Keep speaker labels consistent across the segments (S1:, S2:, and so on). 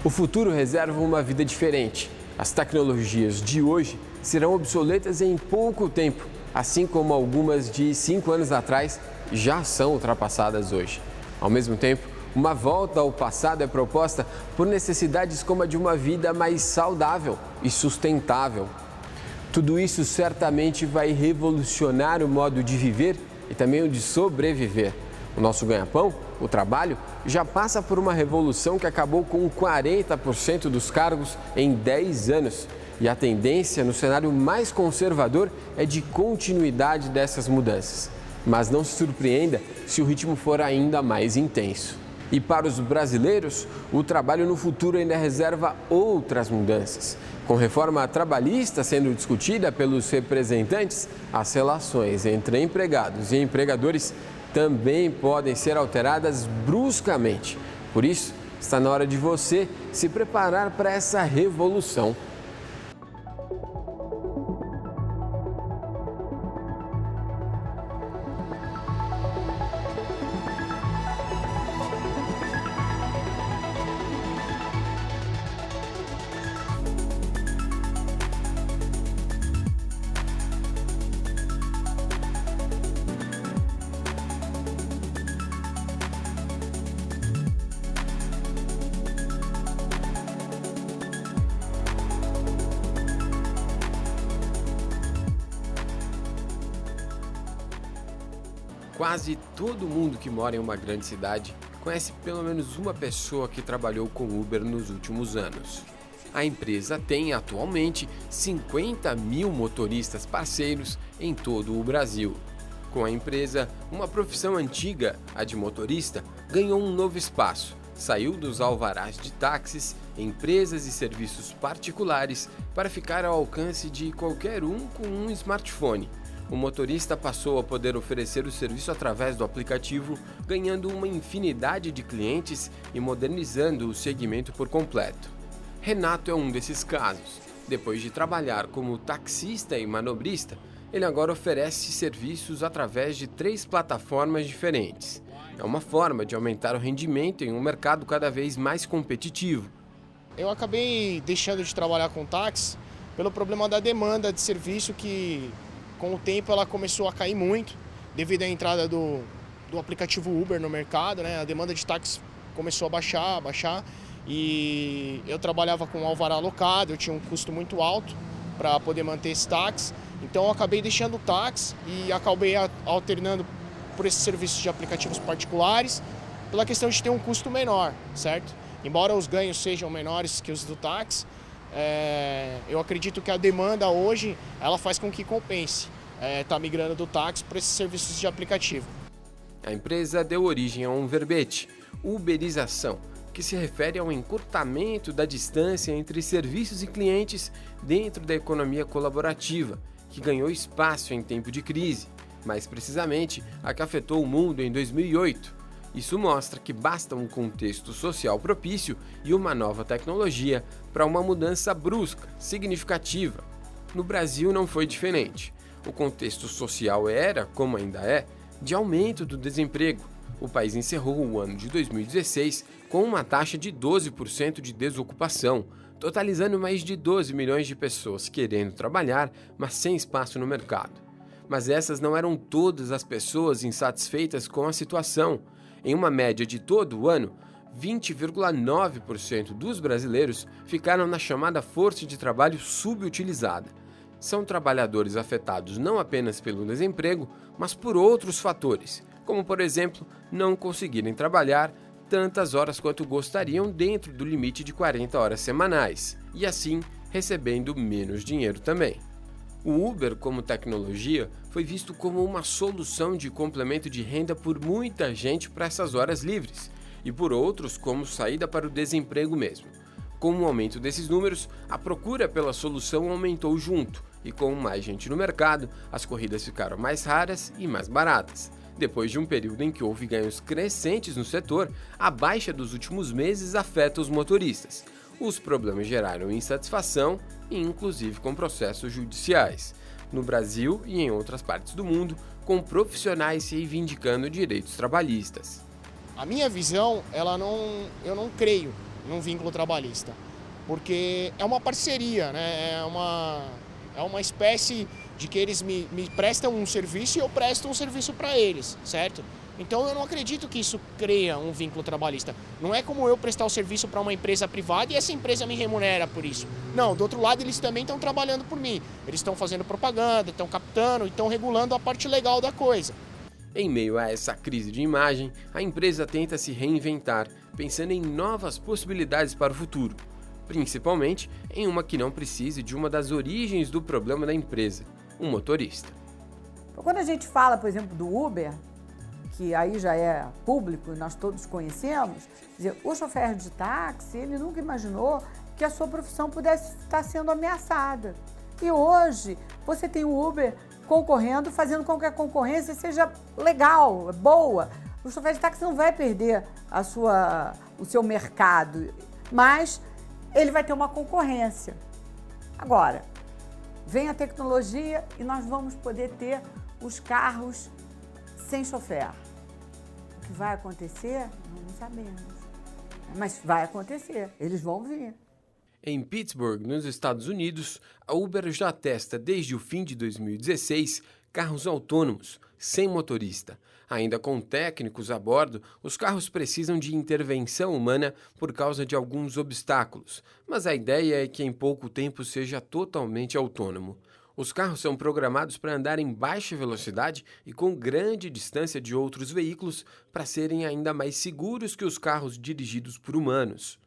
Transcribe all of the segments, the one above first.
S1: O futuro reserva uma vida diferente. As tecnologias de hoje serão obsoletas em pouco tempo, assim como algumas de 5 anos atrás já são ultrapassadas hoje. Ao mesmo tempo, uma volta ao passado é proposta por necessidades como a de uma vida mais saudável e sustentável. Tudo isso certamente vai revolucionar o modo de viver e também o de sobreviver. O nosso ganha-pão, o trabalho, já passa por uma revolução que acabou com 40% dos cargos em 10 anos. E a tendência no cenário mais conservador é de continuidade dessas mudanças. Mas não se surpreenda se o ritmo for ainda mais intenso. E para os brasileiros, o trabalho no futuro ainda reserva outras mudanças. Com reforma trabalhista sendo discutida pelos representantes, as relações entre empregados e empregadores também podem ser alteradas bruscamente. Por isso, está na hora de você se preparar para essa revolução. Quase todo mundo que mora em uma grande cidade conhece pelo menos uma pessoa que trabalhou com Uber nos últimos anos. A empresa tem atualmente 50 mil motoristas parceiros em todo o Brasil. Com a empresa, uma profissão antiga, a de motorista, ganhou um novo espaço. Saiu dos alvarás de táxis, empresas e serviços particulares para ficar ao alcance de qualquer um com um smartphone. O motorista passou a poder oferecer o serviço através do aplicativo, ganhando uma infinidade de clientes e modernizando o segmento por completo. Renato é um desses casos. Depois de trabalhar como taxista e manobrista, ele agora oferece serviços através de 3 plataformas diferentes. É uma forma de aumentar o rendimento em um mercado cada vez mais competitivo.
S2: Eu acabei deixando de trabalhar com táxi pelo problema da demanda de serviço que, com o tempo, ela começou a cair muito devido à entrada do aplicativo Uber no mercado, né? A demanda de táxi começou a baixar e eu trabalhava com alvará alocado, eu tinha um custo muito alto para poder manter esse táxi. Então eu acabei deixando o táxi e acabei alternando por esses serviços de aplicativos particulares pela questão de ter um custo menor, certo? Embora os ganhos sejam menores que os do táxi, eu acredito que a demanda hoje ela faz com que compense tá migrando do táxi para esses serviços de aplicativo.
S1: A empresa deu origem a um verbete, uberização, que se refere ao encurtamento da distância entre serviços e clientes dentro da economia colaborativa, que ganhou espaço em tempo de crise, mais precisamente a que afetou o mundo em 2008. Isso mostra que basta um contexto social propício e uma nova tecnologia para uma mudança brusca, significativa. No Brasil não foi diferente. O contexto social era, como ainda é, de aumento do desemprego. O país encerrou o ano de 2016 com uma taxa de 12% de desocupação, totalizando mais de 12 milhões de pessoas querendo trabalhar, mas sem espaço no mercado. Mas essas não eram todas as pessoas insatisfeitas com a situação. Em uma média de todo o ano, 20,9% dos brasileiros ficaram na chamada força de trabalho subutilizada. São trabalhadores afetados não apenas pelo desemprego, mas por outros fatores, como, por exemplo, não conseguirem trabalhar tantas horas quanto gostariam dentro do limite de 40 horas semanais, e assim recebendo menos dinheiro também. O Uber, como tecnologia, foi visto como uma solução de complemento de renda por muita gente para essas horas livres, e por outros como saída para o desemprego mesmo. Com o aumento desses números, a procura pela solução aumentou junto, e com mais gente no mercado, as corridas ficaram mais raras e mais baratas. Depois de um período em que houve ganhos crescentes no setor, a baixa dos últimos meses afeta os motoristas. Os problemas geraram insatisfação e inclusive com processos judiciais. No Brasil e em outras partes do mundo, com profissionais reivindicando direitos trabalhistas.
S2: A minha visão, eu não creio num vínculo trabalhista, porque é uma parceria, né? É uma espécie de que eles me prestam um serviço e eu presto um serviço para eles, certo? Então eu não acredito que isso cria um vínculo trabalhista. Não é como eu prestar o serviço para uma empresa privada e essa empresa me remunera por isso. Não, do outro lado eles também estão trabalhando por mim. Eles estão fazendo propaganda, estão captando, estão regulando a parte legal da coisa.
S1: Em meio a essa crise de imagem, a empresa tenta se reinventar, pensando em novas possibilidades para o futuro, principalmente em uma que não precise de uma das origens do problema da empresa, um motorista.
S3: Quando a gente fala, por exemplo, do Uber, que aí já é público e nós todos conhecemos, quer dizer, o chofer de táxi, ele nunca imaginou que a sua profissão pudesse estar sendo ameaçada. E hoje você tem o Uber concorrendo, fazendo com que a concorrência seja legal, boa. O chofer de táxi não vai perder o seu mercado, mas ele vai ter uma concorrência. Agora, vem a tecnologia e nós vamos poder ter os carros sem chofer. O que vai acontecer, não sabemos. Mas vai acontecer, eles vão vir.
S1: Em Pittsburgh, nos Estados Unidos, a Uber já testa desde o fim de 2016 carros autônomos, sem motorista. Ainda com técnicos a bordo, os carros precisam de intervenção humana por causa de alguns obstáculos, mas a ideia é que em pouco tempo seja totalmente autônomo. Os carros são programados para andar em baixa velocidade e com grande distância de outros veículos para serem ainda mais seguros que os carros dirigidos por humanos.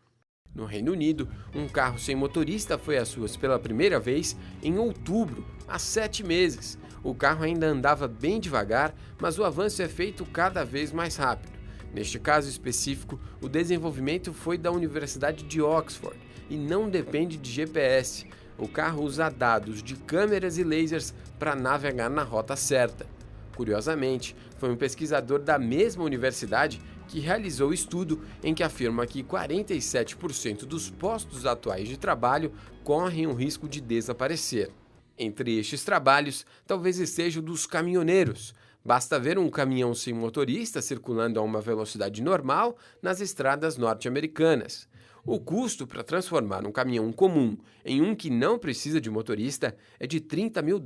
S1: No Reino Unido, um carro sem motorista foi às ruas pela primeira vez em outubro, há 7 meses. O carro ainda andava bem devagar, mas o avanço é feito cada vez mais rápido. Neste caso específico, o desenvolvimento foi da Universidade de Oxford e não depende de GPS. O carro usa dados de câmeras e lasers para navegar na rota certa. Curiosamente, foi um pesquisador da mesma universidade que realizou o estudo em que afirma que 47% dos postos atuais de trabalho correm o risco de desaparecer. Entre estes trabalhos, talvez esteja o dos caminhoneiros. Basta ver um caminhão sem motorista circulando a uma velocidade normal nas estradas norte-americanas. O custo para transformar um caminhão comum em um que não precisa de motorista é de $30 mil.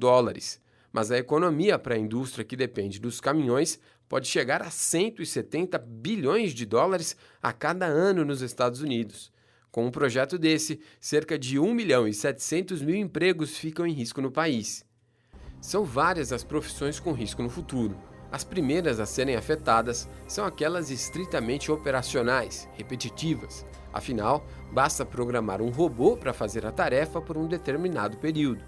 S1: Mas a economia para a indústria que depende dos caminhões pode chegar a 170 bilhões de dólares a cada ano nos Estados Unidos. Com um projeto desse, cerca de 1.700.000 empregos ficam em risco no país. São várias as profissões com risco no futuro. As primeiras a serem afetadas são aquelas estritamente operacionais, repetitivas. Afinal, basta programar um robô para fazer a tarefa por um determinado período.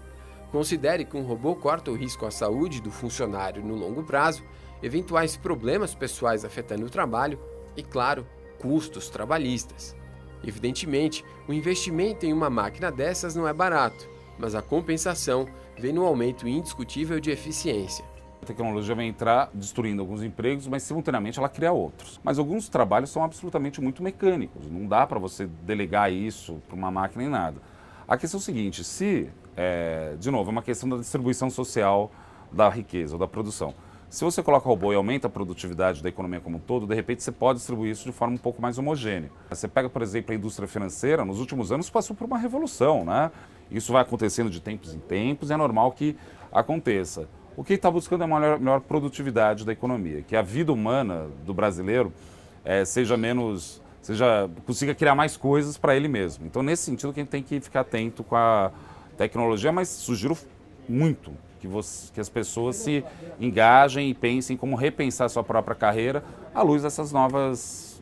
S1: Considere que um robô corta o risco à saúde do funcionário no longo prazo, eventuais problemas pessoais afetando o trabalho e, claro, custos trabalhistas. Evidentemente, o investimento em uma máquina dessas não é barato, mas a compensação vem no aumento indiscutível de eficiência.
S4: A tecnologia vai entrar destruindo alguns empregos, mas simultaneamente ela cria outros. Mas alguns trabalhos são absolutamente muito mecânicos, não dá para você delegar isso para uma máquina nem nada. A questão é o seguinte, de novo, é uma questão da distribuição social da riqueza ou da produção. Se você coloca robô e aumenta a produtividade da economia como um todo, de repente você pode distribuir isso de forma um pouco mais homogênea. Você pega, por exemplo, a indústria financeira, nos últimos anos passou por uma revolução, né? Isso vai acontecendo de tempos em tempos e é normal que aconteça. O que está buscando é a melhor produtividade da economia, que a vida humana do brasileiro consiga criar mais coisas para ele mesmo. Então, nesse sentido, que a gente tem que ficar atento com a tecnologia, mas sugiro muito que as pessoas se engajem e pensem como repensar a sua própria carreira à luz dessas novas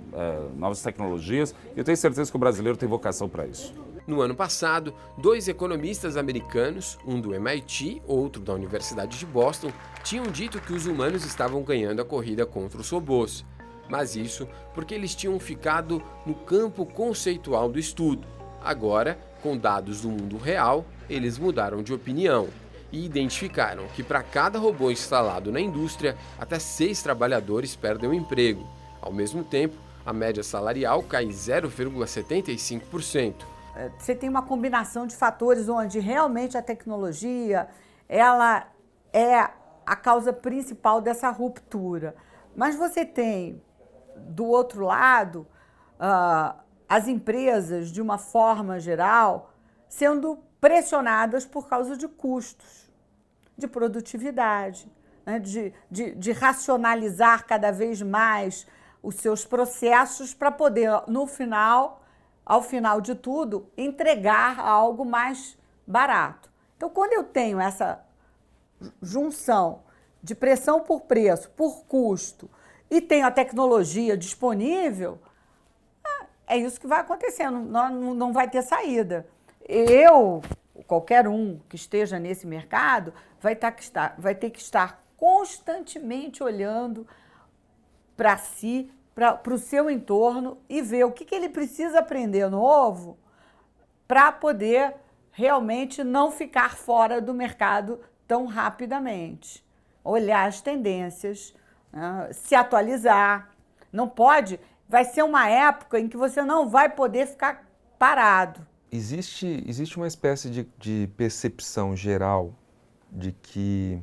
S4: tecnologias. E eu tenho certeza que o brasileiro tem vocação para isso.
S1: No ano passado, 2 economistas americanos, um do MIT, outro da Universidade de Boston, tinham dito que os humanos estavam ganhando a corrida contra os robôs. Mas isso porque eles tinham ficado no campo conceitual do estudo. Agora, com dados do mundo real, eles mudaram de opinião e identificaram que para cada robô instalado na indústria, até 6 trabalhadores perdem o emprego. Ao mesmo tempo, a média salarial cai 0,75%.
S3: Você tem uma combinação de fatores onde realmente a tecnologia ela é a causa principal dessa ruptura. Mas você tem, do outro lado, as empresas, de uma forma geral, sendo pressionadas por causa de custos, de produtividade, né? de racionalizar cada vez mais os seus processos para poder, ao final de tudo, entregar algo mais barato. Então, quando eu tenho essa junção de pressão por preço, por custo, e tenho a tecnologia disponível, é isso que vai acontecer, não vai ter saída. Qualquer um que esteja nesse mercado, vai ter que estar constantemente olhando para si, para o seu entorno e ver o que ele precisa aprender novo para poder realmente não ficar fora do mercado tão rapidamente. Olhar as tendências, né? Se atualizar. Não pode, vai ser uma época em que você não vai poder ficar parado.
S5: Existe uma espécie de percepção geral de que,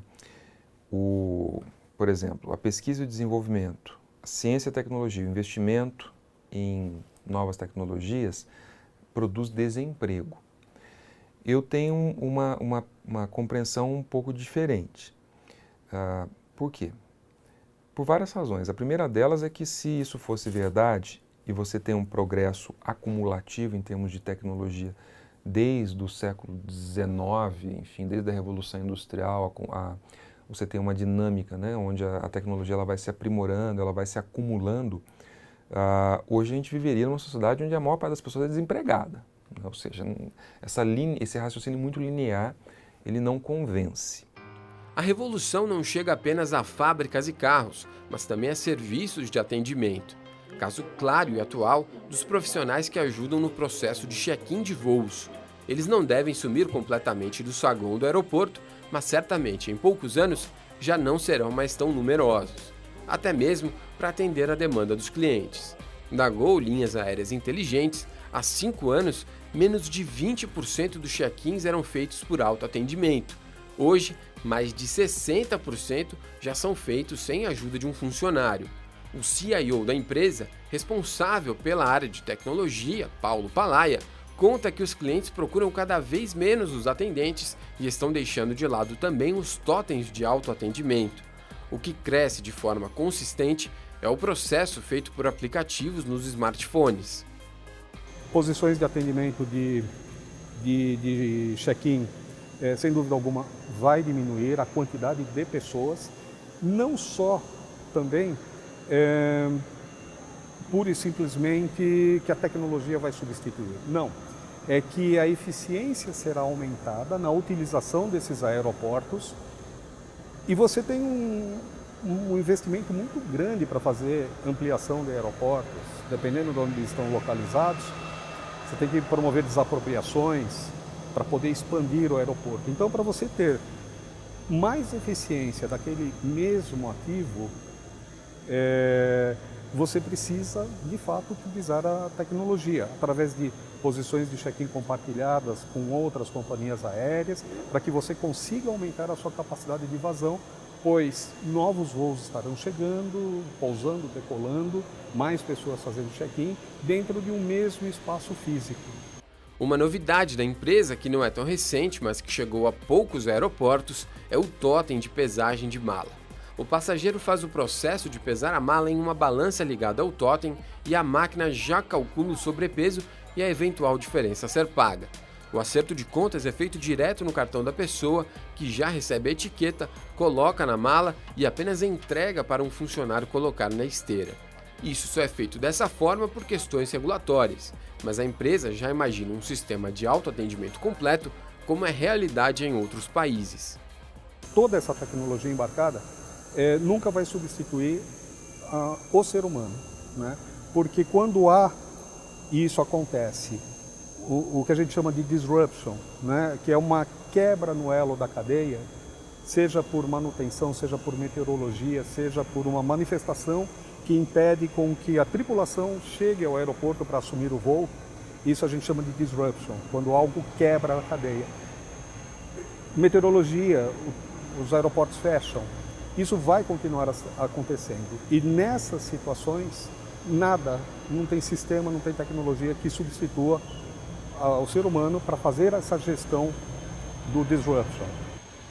S5: por exemplo, a pesquisa e o desenvolvimento, a ciência e a tecnologia, o investimento em novas tecnologias produz desemprego. Eu tenho uma compreensão um pouco diferente. Por quê? Por várias razões. A primeira delas é que, se isso fosse verdade, e você tem um progresso acumulativo em termos de tecnologia desde o século XIX, enfim, desde a Revolução Industrial, você tem uma dinâmica, né, onde a tecnologia ela vai se aprimorando, ela vai se acumulando. Hoje a gente viveria numa sociedade onde a maior parte das pessoas é desempregada. Ou seja, esse raciocínio muito linear, ele não convence.
S1: A revolução não chega apenas a fábricas e carros, mas também a serviços de atendimento. Caso claro e atual dos profissionais que ajudam no processo de check-in de voos. Eles não devem sumir completamente do saguão do aeroporto, mas certamente em poucos anos já não serão mais tão numerosos, até mesmo para atender a demanda dos clientes. Na Gol Linhas Aéreas Inteligentes, há 5 anos, menos de 20% dos check-ins eram feitos por autoatendimento. Hoje, mais de 60% já são feitos sem a ajuda de um funcionário. O CIO da empresa, responsável pela área de tecnologia, Paulo Palaia, conta que os clientes procuram cada vez menos os atendentes e estão deixando de lado também os totens de autoatendimento. O que cresce de forma consistente é o processo feito por aplicativos nos smartphones.
S6: Posições de atendimento de check-in, sem dúvida alguma, vai diminuir a quantidade de pessoas, não só também pura e simplesmente que a tecnologia vai substituir. Não, é que a eficiência será aumentada na utilização desses aeroportos e você tem um investimento muito grande para fazer ampliação de aeroportos, dependendo de onde estão localizados. Você tem que promover desapropriações para poder expandir o aeroporto. Então, para você ter mais eficiência daquele mesmo ativo, você precisa, de fato, utilizar a tecnologia através de posições de check-in compartilhadas com outras companhias aéreas, para que você consiga aumentar a sua capacidade de vazão, pois novos voos estarão chegando, pousando, decolando, mais pessoas fazendo check-in dentro de um mesmo espaço físico.
S1: Uma novidade da empresa, que não é tão recente, mas que chegou a poucos aeroportos, é o totem de pesagem de mala. O passageiro faz o processo de pesar a mala em uma balança ligada ao totem e a máquina já calcula o sobrepeso e a eventual diferença a ser paga. O acerto de contas é feito direto no cartão da pessoa, que já recebe a etiqueta, coloca na mala e apenas entrega para um funcionário colocar na esteira. Isso só é feito dessa forma por questões regulatórias, mas a empresa já imagina um sistema de autoatendimento completo, como é realidade em outros países.
S6: Toda essa tecnologia embarcada nunca vai substituir o ser humano, né? Porque quando isso acontece, o que a gente chama de disruption, né? Que é uma quebra no elo da cadeia, seja por manutenção, seja por meteorologia, seja por uma manifestação que impede com que a tripulação chegue ao aeroporto para assumir o voo, isso a gente chama de disruption, quando algo quebra a cadeia. Meteorologia, os aeroportos fecham, isso vai continuar acontecendo. E nessas situações, nada, não tem sistema, não tem tecnologia que substitua ao ser humano para fazer essa gestão do disruption.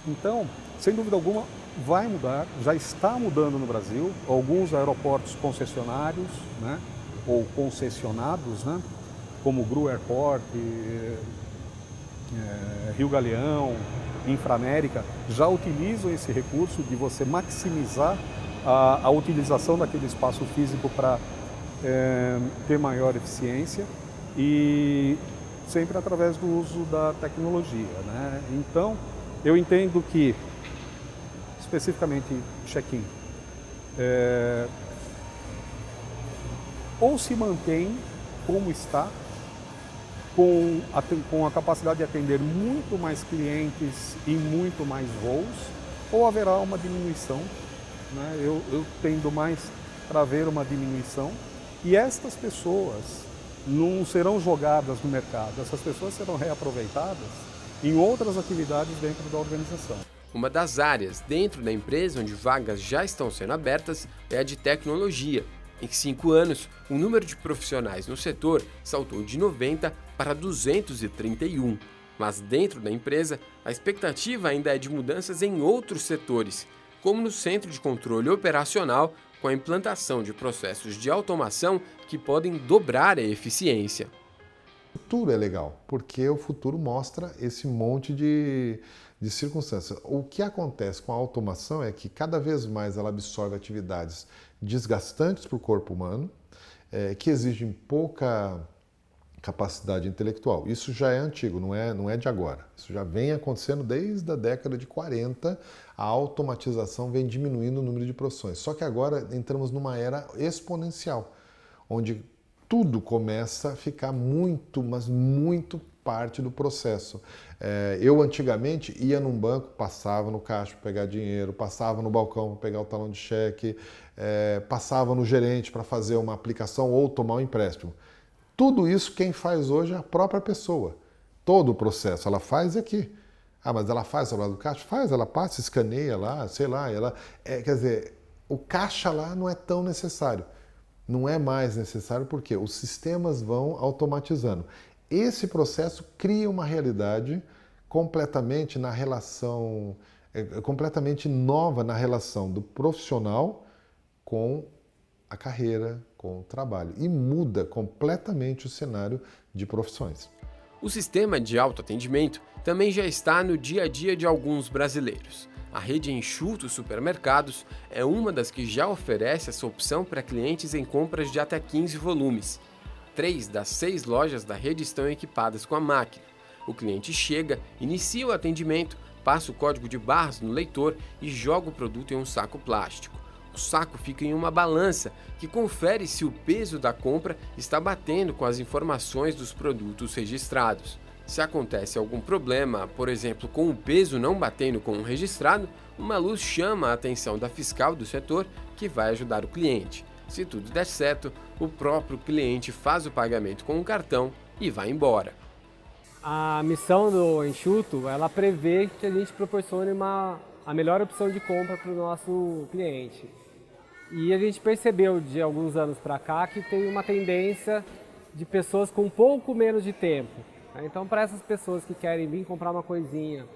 S6: Então, sem dúvida alguma, vai mudar, já está mudando no Brasil. Alguns aeroportos concessionários, né, ou concessionados, né, como o Gru Airport, Rio Galeão, Inframérica, já utilizam esse recurso de você maximizar a utilização daquele espaço físico para ter maior eficiência e sempre através do uso da tecnologia, né? Então, eu entendo que, especificamente check-in, ou se mantém como está, com a capacidade de atender muito mais clientes e muito mais voos, ou haverá uma diminuição, né? Eu tendo mais para ver uma diminuição, e estas pessoas não serão jogadas no mercado, essas pessoas serão reaproveitadas em outras atividades dentro da organização.
S1: Uma das áreas dentro da empresa onde vagas já estão sendo abertas é a de tecnologia. Em 5 anos, o número de profissionais no setor saltou de 90 para 231. Mas dentro da empresa, a expectativa ainda é de mudanças em outros setores, como no centro de controle operacional, com a implantação de processos de automação que podem dobrar a eficiência.
S7: O futuro é legal, porque o futuro mostra esse monte de circunstâncias. O que acontece com a automação é que cada vez mais ela absorve atividades desgastantes para o corpo humano, que exigem pouca capacidade intelectual. Isso já é antigo, não é de agora. Isso já vem acontecendo desde a década de 40, a automatização vem diminuindo o número de profissões. Só que agora entramos numa era exponencial, onde tudo começa a ficar muito, mas muito parte do processo. Eu antigamente ia num banco, passava no caixa para pegar dinheiro, passava no balcão para pegar o talão de cheque, passava no gerente para fazer uma aplicação ou tomar um empréstimo. Tudo isso quem faz hoje é a própria pessoa. Todo o processo ela faz aqui. Ah, mas ela faz ao lado do caixa? Faz, ela passa, escaneia lá, sei lá. Quer dizer, o caixa lá não é tão necessário. Não é mais necessário porque os sistemas vão automatizando. Esse processo cria uma realidade completamente na relação, completamente nova na relação do profissional com a carreira, com o trabalho, e muda completamente o cenário de profissões.
S1: O sistema de autoatendimento também já está no dia a dia de alguns brasileiros. A rede Enxuto Supermercados é uma das que já oferece essa opção para clientes em compras de até 15 volumes. 3 das 6 lojas da rede estão equipadas com a máquina. O cliente chega, inicia o atendimento, passa o código de barras no leitor e joga o produto em um saco plástico. O saco fica em uma balança que confere se o peso da compra está batendo com as informações dos produtos registrados. Se acontece algum problema, por exemplo, com o peso não batendo com o registrado, uma luz chama a atenção da fiscal do setor que vai ajudar o cliente. Se tudo der certo, o próprio cliente faz o pagamento com o cartão e vai embora.
S8: A missão do Enxuto, ela prevê que a gente proporcione a melhor opção de compra para o nosso cliente. E a gente percebeu de alguns anos para cá que tem uma tendência de pessoas com um pouco menos de tempo. Então, para essas pessoas que querem vir comprar uma coisinha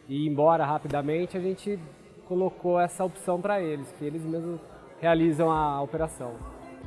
S8: e ir embora rapidamente, a gente colocou essa opção para eles, que eles mesmos realizam a operação.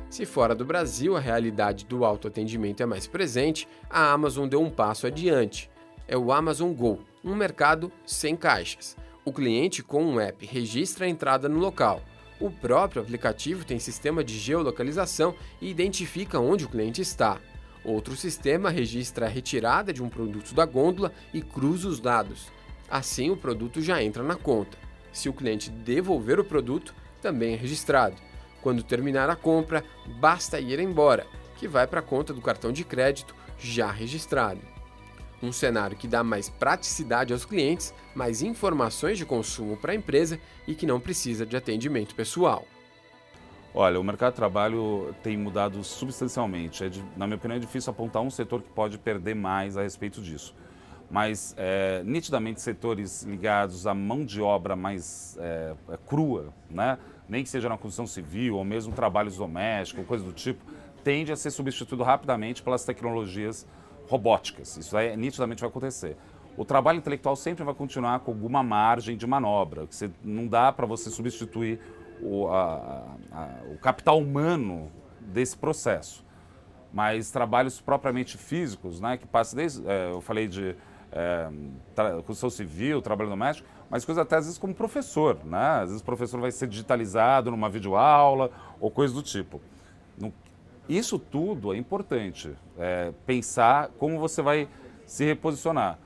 S1: Se fora do Brasil a realidade do autoatendimento é mais presente, a Amazon deu um passo adiante. É o Amazon Go, um mercado sem caixas. O cliente com um app registra a entrada no local. O próprio aplicativo tem sistema de geolocalização e identifica onde o cliente está. Outro sistema registra a retirada de um produto da gôndola e cruza os dados. Assim, o produto já entra na conta. Se o cliente devolver o produto, também é registrado. Quando terminar a compra, basta ir embora, que vai para a conta do cartão de crédito já registrado. Um cenário que dá mais praticidade aos clientes, mais informações de consumo para a empresa e que não precisa de atendimento pessoal.
S4: Olha, o mercado de trabalho tem mudado substancialmente. Na minha opinião, é difícil apontar um setor que pode perder mais a respeito disso. Mas, nitidamente, setores ligados à mão de obra mais crua, né? nem que seja na construção civil ou mesmo trabalhos domésticos, coisa do tipo, tende a ser substituído rapidamente pelas tecnologias robóticas. Isso aí nitidamente vai acontecer. O trabalho intelectual sempre vai continuar com alguma margem de manobra, que não dá para você substituir o capital humano desse processo. Mas trabalhos propriamente físicos, né, que passa desde, eu falei de construção civil, trabalho doméstico, mas coisas até às vezes como professor, né? Às vezes o professor vai ser digitalizado numa videoaula ou coisa do tipo. Isso tudo é importante, pensar como você vai se reposicionar.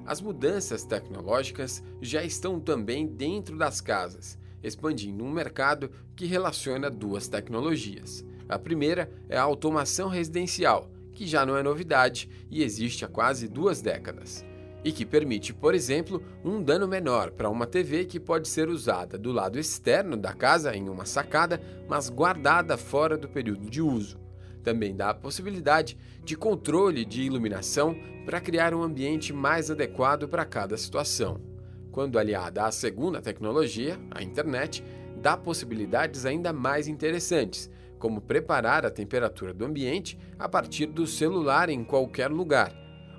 S1: As mudanças tecnológicas já estão também dentro das casas, expandindo um mercado que relaciona duas tecnologias. A primeira é a automação residencial, que já não é novidade e existe há quase 2 décadas, e que permite, por exemplo, um dano menor para uma TV que pode ser usada do lado externo da casa em uma sacada, mas guardada fora do período de uso. Também dá a possibilidade de controle de iluminação para criar um ambiente mais adequado para cada situação. Quando aliada à segunda tecnologia, a internet, dá possibilidades ainda mais interessantes, como preparar a temperatura do ambiente a partir do celular em qualquer lugar,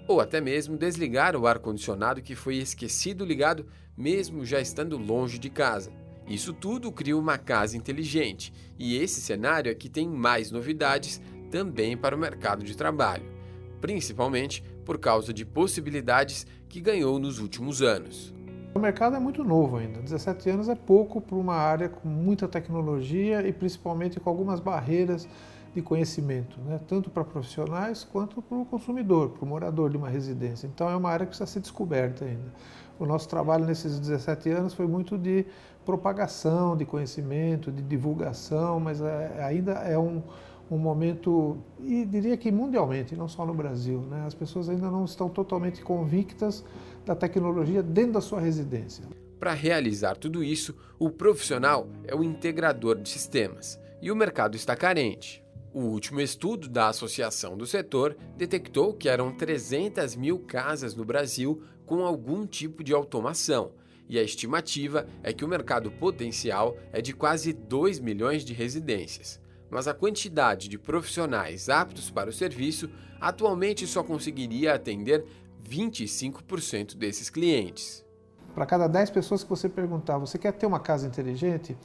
S1: ou até mesmo desligar o ar-condicionado que foi esquecido ligado mesmo já estando longe de casa. Isso tudo cria uma casa inteligente, e esse cenário é que tem mais novidades também para o mercado de trabalho, principalmente por causa de possibilidades que ganhou nos últimos anos.
S9: O mercado é muito novo ainda, 17 anos é pouco para uma área com muita tecnologia e principalmente com algumas barreiras de conhecimento, né? Tanto para profissionais quanto para o consumidor, para o morador de uma residência. Então é uma área que precisa ser descoberta ainda. O nosso trabalho nesses 17 anos foi muito de propagação de conhecimento, de divulgação, mas ainda é um momento, e diria que mundialmente, não só no Brasil, né? As pessoas ainda não estão totalmente convictas da tecnologia dentro da sua residência.
S1: Para realizar tudo isso, o profissional é o integrador de sistemas, e o mercado está carente. O último estudo da Associação do Setor detectou que eram 300 mil casas no Brasil com algum tipo de automação, e a estimativa é que o mercado potencial é de quase 2 milhões de residências. Mas a quantidade de profissionais aptos para o serviço atualmente só conseguiria atender 25% desses clientes.
S9: Para cada 10 pessoas que você perguntar, você quer ter uma casa inteligente?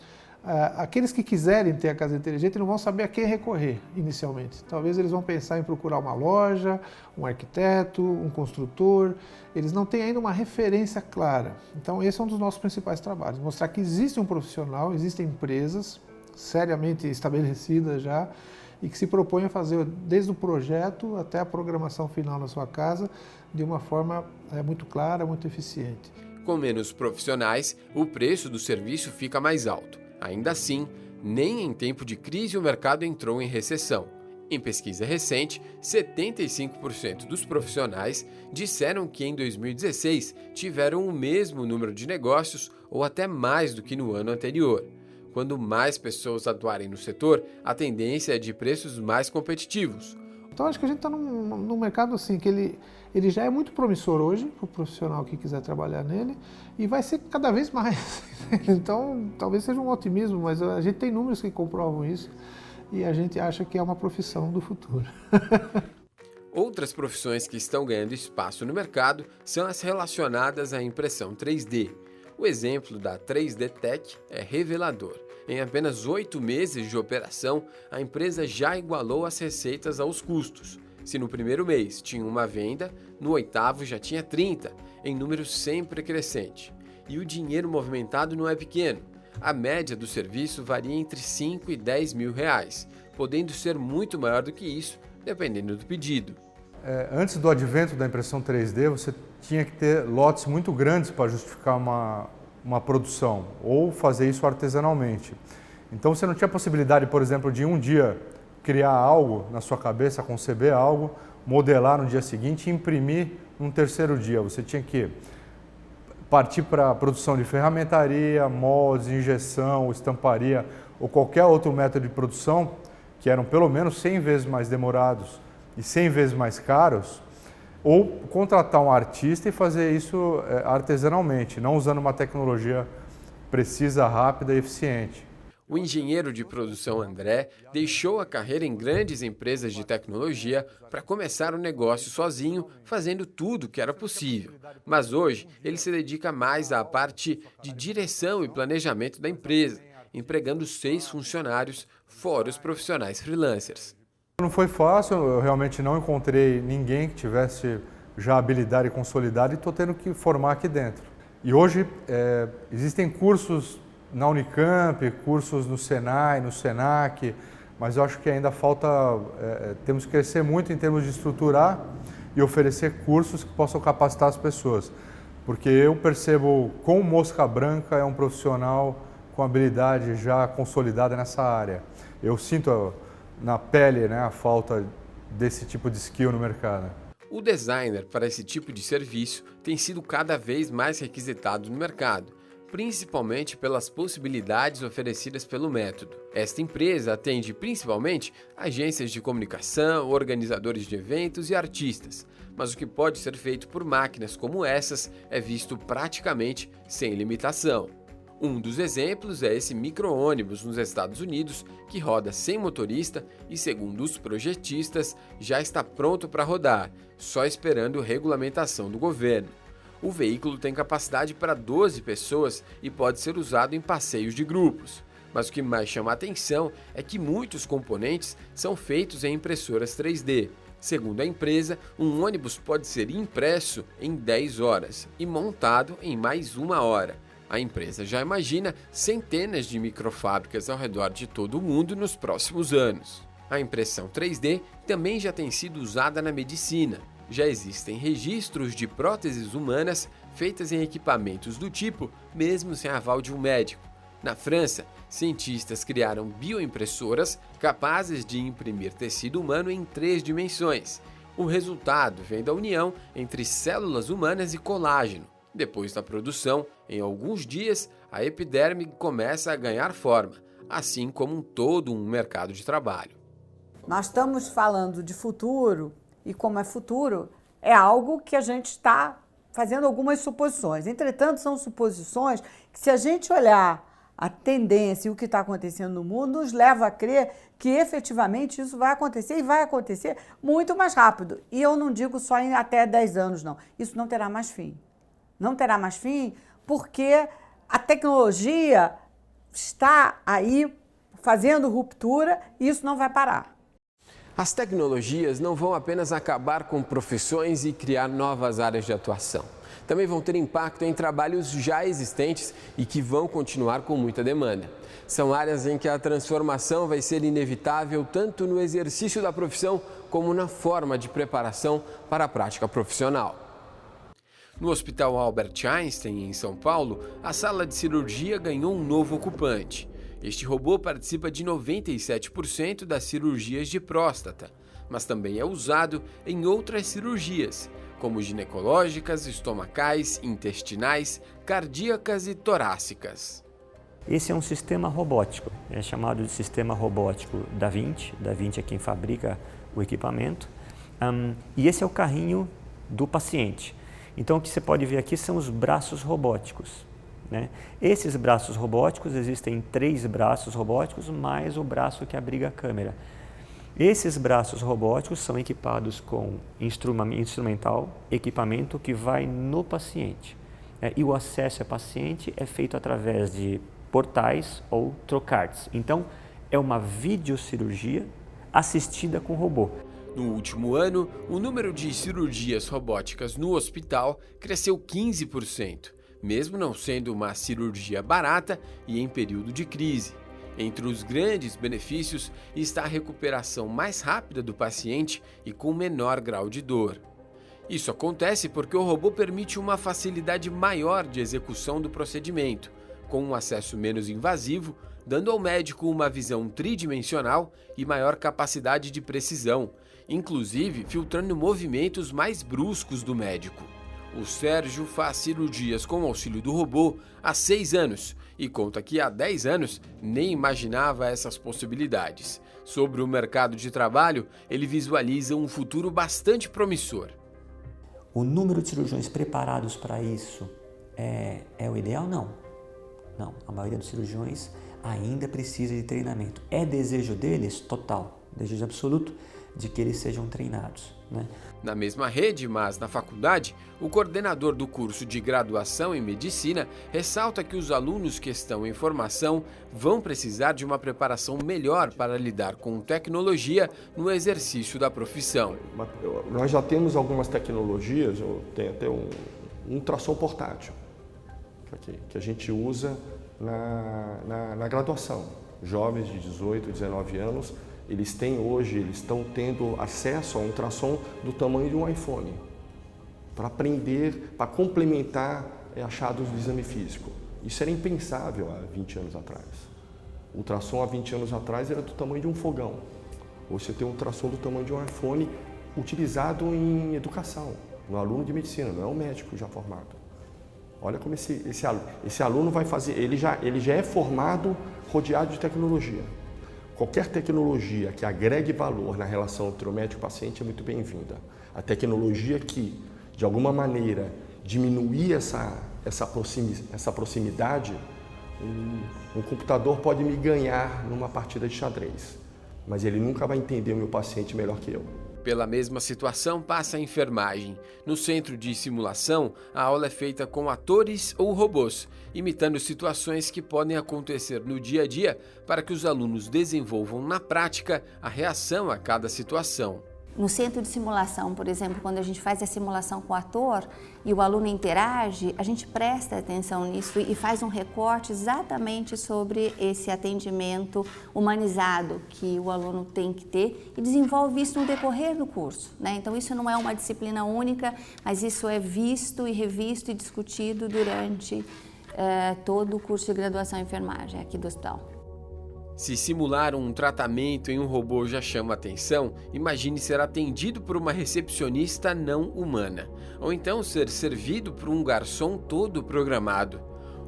S9: Aqueles que quiserem ter a casa inteligente não vão saber a quem recorrer inicialmente. Talvez eles vão pensar em procurar uma loja, um arquiteto, um construtor. Eles não têm ainda uma referência clara. Então esse é um dos nossos principais trabalhos, mostrar que existe um profissional, existem empresas seriamente estabelecidas já e que se propõem a fazer desde o projeto até a programação final na sua casa de uma forma muito clara, muito eficiente.
S1: Com menos profissionais, o preço do serviço fica mais alto. Ainda assim, nem em tempo de crise o mercado entrou em recessão. Em pesquisa recente, 75% dos profissionais disseram que em 2016 tiveram o mesmo número de negócios ou até mais do que no ano anterior. Quando mais pessoas atuarem no setor, a tendência é de preços mais competitivos.
S9: Então acho que a gente está num mercado assim que ele já é muito promissor hoje para o profissional que quiser trabalhar nele e vai ser cada vez mais. Então talvez seja um otimismo, mas a gente tem números que comprovam isso e a gente acha que é uma profissão do futuro.
S1: Outras profissões que estão ganhando espaço no mercado são as relacionadas à impressão 3D. O exemplo da 3D Tech é revelador. Em apenas 8 meses de operação, a empresa já igualou as receitas aos custos. Se no primeiro mês tinha uma venda, no 8º já tinha 30, em número sempre crescente. E o dinheiro movimentado não é pequeno. A média do serviço varia entre 5 e 10 mil reais, podendo ser muito maior do que isso, dependendo do pedido.
S10: Antes do advento da impressão 3D, você tinha que ter lotes muito grandes para justificar uma produção, ou fazer isso artesanalmente. Então você não tinha possibilidade, por exemplo, de um dia criar algo na sua cabeça, conceber algo, modelar no dia seguinte e imprimir no terceiro dia. Você tinha que partir para a produção de ferramentaria, moldes, injeção, estamparia ou qualquer outro método de produção que eram pelo menos 100 vezes mais demorados e 100 vezes mais caros, ou contratar um artista e fazer isso artesanalmente, não usando uma tecnologia precisa, rápida e eficiente.
S1: O engenheiro de produção André deixou a carreira em grandes empresas de tecnologia para começar um negócio sozinho, fazendo tudo o que era possível. Mas hoje ele se dedica mais à parte de direção e planejamento da empresa, empregando 6 funcionários, fora os profissionais freelancers.
S10: Não foi fácil, eu realmente não encontrei ninguém que tivesse já habilidade consolidada e estou tendo que formar aqui dentro. E hoje existem cursos na Unicamp, cursos no Senai, no Senac, mas eu acho que ainda falta, temos que crescer muito em termos de estruturar e oferecer cursos que possam capacitar as pessoas. Porque eu percebo como Mosca Branca é um profissional com habilidade já consolidada nessa área. Eu sinto na pele, né, a falta desse tipo de skill no mercado.
S1: O designer para esse tipo de serviço tem sido cada vez mais requisitado no mercado, principalmente pelas possibilidades oferecidas pelo método. Esta empresa atende principalmente agências de comunicação, organizadores de eventos e artistas, mas o que pode ser feito por máquinas como essas é visto praticamente sem limitação. Um dos exemplos é esse micro-ônibus nos Estados Unidos, que roda sem motorista e, segundo os projetistas, já está pronto para rodar, só esperando regulamentação do governo. O veículo tem capacidade para 12 pessoas e pode ser usado em passeios de grupos. Mas o que mais chama a atenção é que muitos componentes são feitos em impressoras 3D. Segundo a empresa, um ônibus pode ser impresso em 10 horas e montado em mais 1 hora. A empresa já imagina centenas de microfábricas ao redor de todo o mundo nos próximos anos. A impressão 3D também já tem sido usada na medicina. Já existem registros de próteses humanas feitas em equipamentos do tipo, mesmo sem aval de um médico. Na França, cientistas criaram bioimpressoras capazes de imprimir tecido humano em 3 dimensões. O resultado vem da união entre células humanas e colágeno. Depois da produção, em alguns dias, a epiderme começa a ganhar forma, assim como todo um mercado de trabalho.
S3: Nós estamos falando de futuro, e como é futuro, é algo que a gente está fazendo algumas suposições. Entretanto, são suposições que, se a gente olhar a tendência e o que está acontecendo no mundo, nos leva a crer que efetivamente isso vai acontecer e vai acontecer muito mais rápido. E eu não digo só em até 10 anos, não. Isso não terá mais fim. Não terá mais fim porque a tecnologia está aí fazendo ruptura e isso não vai parar.
S1: As tecnologias não vão apenas acabar com profissões e criar novas áreas de atuação. Também vão ter impacto em trabalhos já existentes e que vão continuar com muita demanda. São áreas em que a transformação vai ser inevitável tanto no exercício da profissão como na forma de preparação para a prática profissional. No Hospital Albert Einstein, em São Paulo, a sala de cirurgia ganhou um novo ocupante. Este robô participa de 97% das cirurgias de próstata, mas também é usado em outras cirurgias, como ginecológicas, estomacais, intestinais, cardíacas e torácicas.
S11: Esse é um sistema robótico, é chamado de sistema robótico Da Vinci. Da Vinci é quem fabrica o equipamento. E esse é o carrinho do paciente. Então, o que você pode ver aqui são os braços robóticos. Né? Esses braços robóticos, existem 3 braços robóticos, mais o braço que abriga a câmera. Esses braços robóticos são equipados com instrumental, equipamento que vai no paciente. E o acesso ao paciente é feito através de portais ou trocards. Então, é uma videocirurgia assistida com robô.
S1: No último ano, o número de cirurgias robóticas no hospital cresceu 15%. Mesmo não sendo uma cirurgia barata e em período de crise. Entre os grandes benefícios está a recuperação mais rápida do paciente e com menor grau de dor. Isso acontece porque o robô permite uma facilidade maior de execução do procedimento, com um acesso menos invasivo, dando ao médico uma visão tridimensional e maior capacidade de precisão, inclusive filtrando movimentos mais bruscos do médico. O Sérgio faz cirurgias com o auxílio do robô há 6 anos e conta que há 10 anos nem imaginava essas possibilidades. Sobre o mercado de trabalho, ele visualiza um futuro bastante promissor.
S11: O número de cirurgiões preparados para isso é o ideal? Não. Não, a maioria dos cirurgiões ainda precisa de treinamento. É desejo deles? Total, desejo absoluto de que eles sejam treinados, né?
S1: Na mesma rede, mas na faculdade, o coordenador do curso de graduação em medicina ressalta que os alunos que estão em formação vão precisar de uma preparação melhor para lidar com tecnologia no exercício da profissão.
S12: Nós já temos algumas tecnologias, tem até um ultrassom portátil, que a gente usa na graduação. Jovens de 18, 19 anos, eles estão tendo acesso a um ultrassom do tamanho de um iPhone, para aprender, para complementar achados do exame físico. Isso era impensável há 20 anos atrás. O ultrassom há 20 anos atrás era do tamanho de um fogão. Hoje você tem um ultrassom do tamanho de um iPhone utilizado em educação, no aluno de medicina, não é um médico já formado. Olha como esse aluno vai fazer, ele já é formado rodeado de tecnologia. Qualquer tecnologia que agregue valor na relação entre o médico e o paciente é muito bem-vinda. A tecnologia que, de alguma maneira, diminuir essa proximidade, um computador pode me ganhar numa partida de xadrez, mas ele nunca vai entender o meu paciente melhor que eu.
S1: Pela mesma situação passa a enfermagem. No centro de simulação, a aula é feita com atores ou robôs, imitando situações que podem acontecer no dia a dia para que os alunos desenvolvam na prática a reação a cada situação.
S13: No centro de simulação, por exemplo, quando a gente faz a simulação com o ator e o aluno interage, a gente presta atenção nisso e faz um recorte exatamente sobre esse atendimento humanizado que o aluno tem que ter e desenvolve isso no decorrer do curso, né? Então isso não é uma disciplina única, mas isso é visto e revisto e discutido durante todo o curso de graduação em enfermagem aqui do hospital.
S1: Se simular um tratamento em um robô já chama atenção, imagine ser atendido por uma recepcionista não humana, ou então ser servido por um garçom todo programado.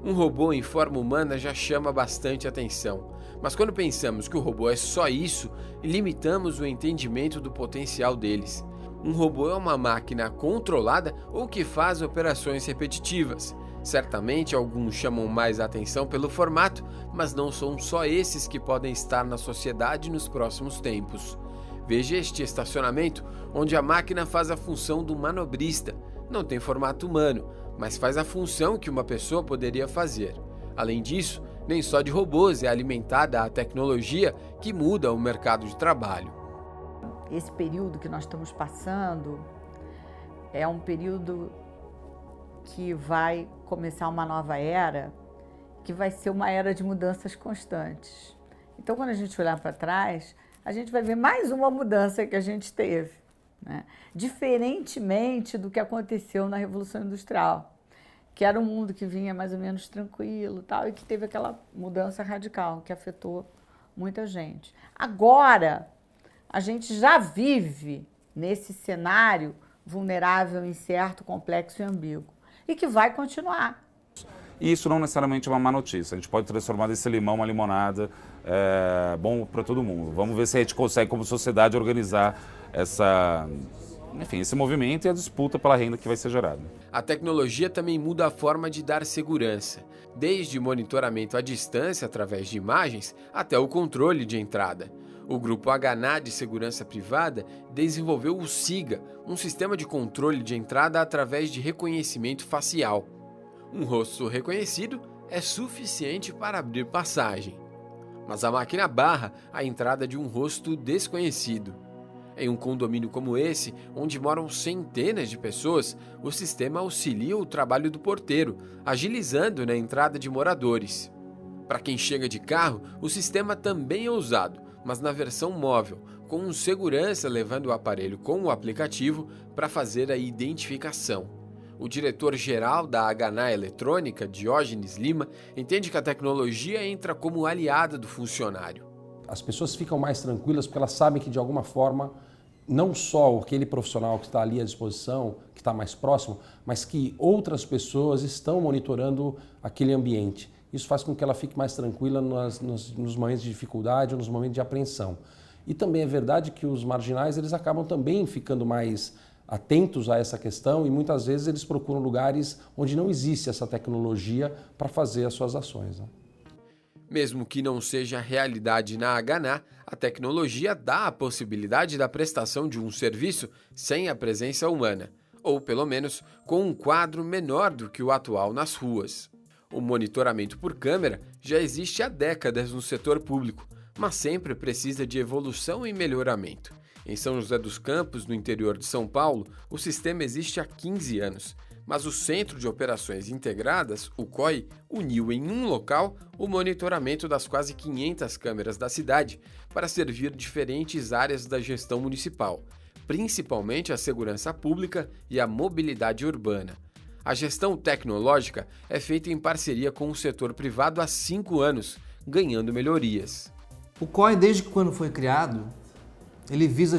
S1: Um robô em forma humana já chama bastante atenção, mas quando pensamos que o robô é só isso, limitamos o entendimento do potencial deles. Um robô é uma máquina controlada ou que faz operações repetitivas. Certamente alguns chamam mais a atenção pelo formato, mas não são só esses que podem estar na sociedade nos próximos tempos. Veja este estacionamento, onde a máquina faz a função do manobrista. Não tem formato humano, mas faz a função que uma pessoa poderia fazer. Além disso, nem só de robôs é alimentada a tecnologia que muda o mercado de trabalho.
S3: Esse período que nós estamos passando é um período que vai começar uma nova era, que vai ser uma era de mudanças constantes. Então, quando a gente olhar para trás, a gente vai ver mais uma mudança que a gente teve, né? Diferentemente do que aconteceu na Revolução Industrial, que era um mundo que vinha mais ou menos tranquilo, tal, e que teve aquela mudança radical que afetou muita gente. Agora, a gente já vive nesse cenário vulnerável, incerto, complexo e ambíguo, e que vai continuar.
S4: E isso não necessariamente é uma má notícia. A gente pode transformar esse limão uma limonada bom para todo mundo. Vamos ver se a gente consegue, como sociedade, organizar esse movimento e a disputa pela renda que vai ser gerada.
S1: A tecnologia também muda a forma de dar segurança, desde monitoramento à distância através de imagens até o controle de entrada. O grupo HNA de Segurança Privada desenvolveu o SIGA, um sistema de controle de entrada através de reconhecimento facial. Um rosto reconhecido é suficiente para abrir passagem, mas a máquina barra a entrada de um rosto desconhecido. Em um condomínio como esse, onde moram centenas de pessoas, o sistema auxilia o trabalho do porteiro, agilizando na entrada de moradores. Para quem chega de carro, o sistema também é usado, mas na versão móvel, com um segurança levando o aparelho com o aplicativo para fazer a identificação. O diretor-geral da HNA Eletrônica, Diógenes Lima, entende que a tecnologia entra como aliada do funcionário.
S14: As pessoas ficam mais tranquilas porque elas sabem que, de alguma forma, não só aquele profissional que está ali à disposição, que está mais próximo, mas que outras pessoas estão monitorando aquele ambiente. Isso faz com que ela fique mais tranquila nos momentos de dificuldade ou nos momentos de apreensão. E também é verdade que os marginais eles acabam também ficando mais atentos a essa questão e muitas vezes eles procuram lugares onde não existe essa tecnologia para fazer as suas ações, né?
S1: Mesmo que não seja realidade na Hana, a tecnologia dá a possibilidade da prestação de um serviço sem a presença humana, ou pelo menos com um quadro menor do que o atual nas ruas. O monitoramento por câmera já existe há décadas no setor público, mas sempre precisa de evolução e melhoramento. Em São José dos Campos, no interior de São Paulo, o sistema existe há 15 anos, mas o Centro de Operações Integradas, o COI, uniu em um local o monitoramento das quase 500 câmeras da cidade para servir diferentes áreas da gestão municipal, principalmente a segurança pública e a mobilidade urbana. A gestão tecnológica é feita em parceria com o setor privado há 5 anos, ganhando melhorias.
S15: O COI, desde quando foi criado, ele visa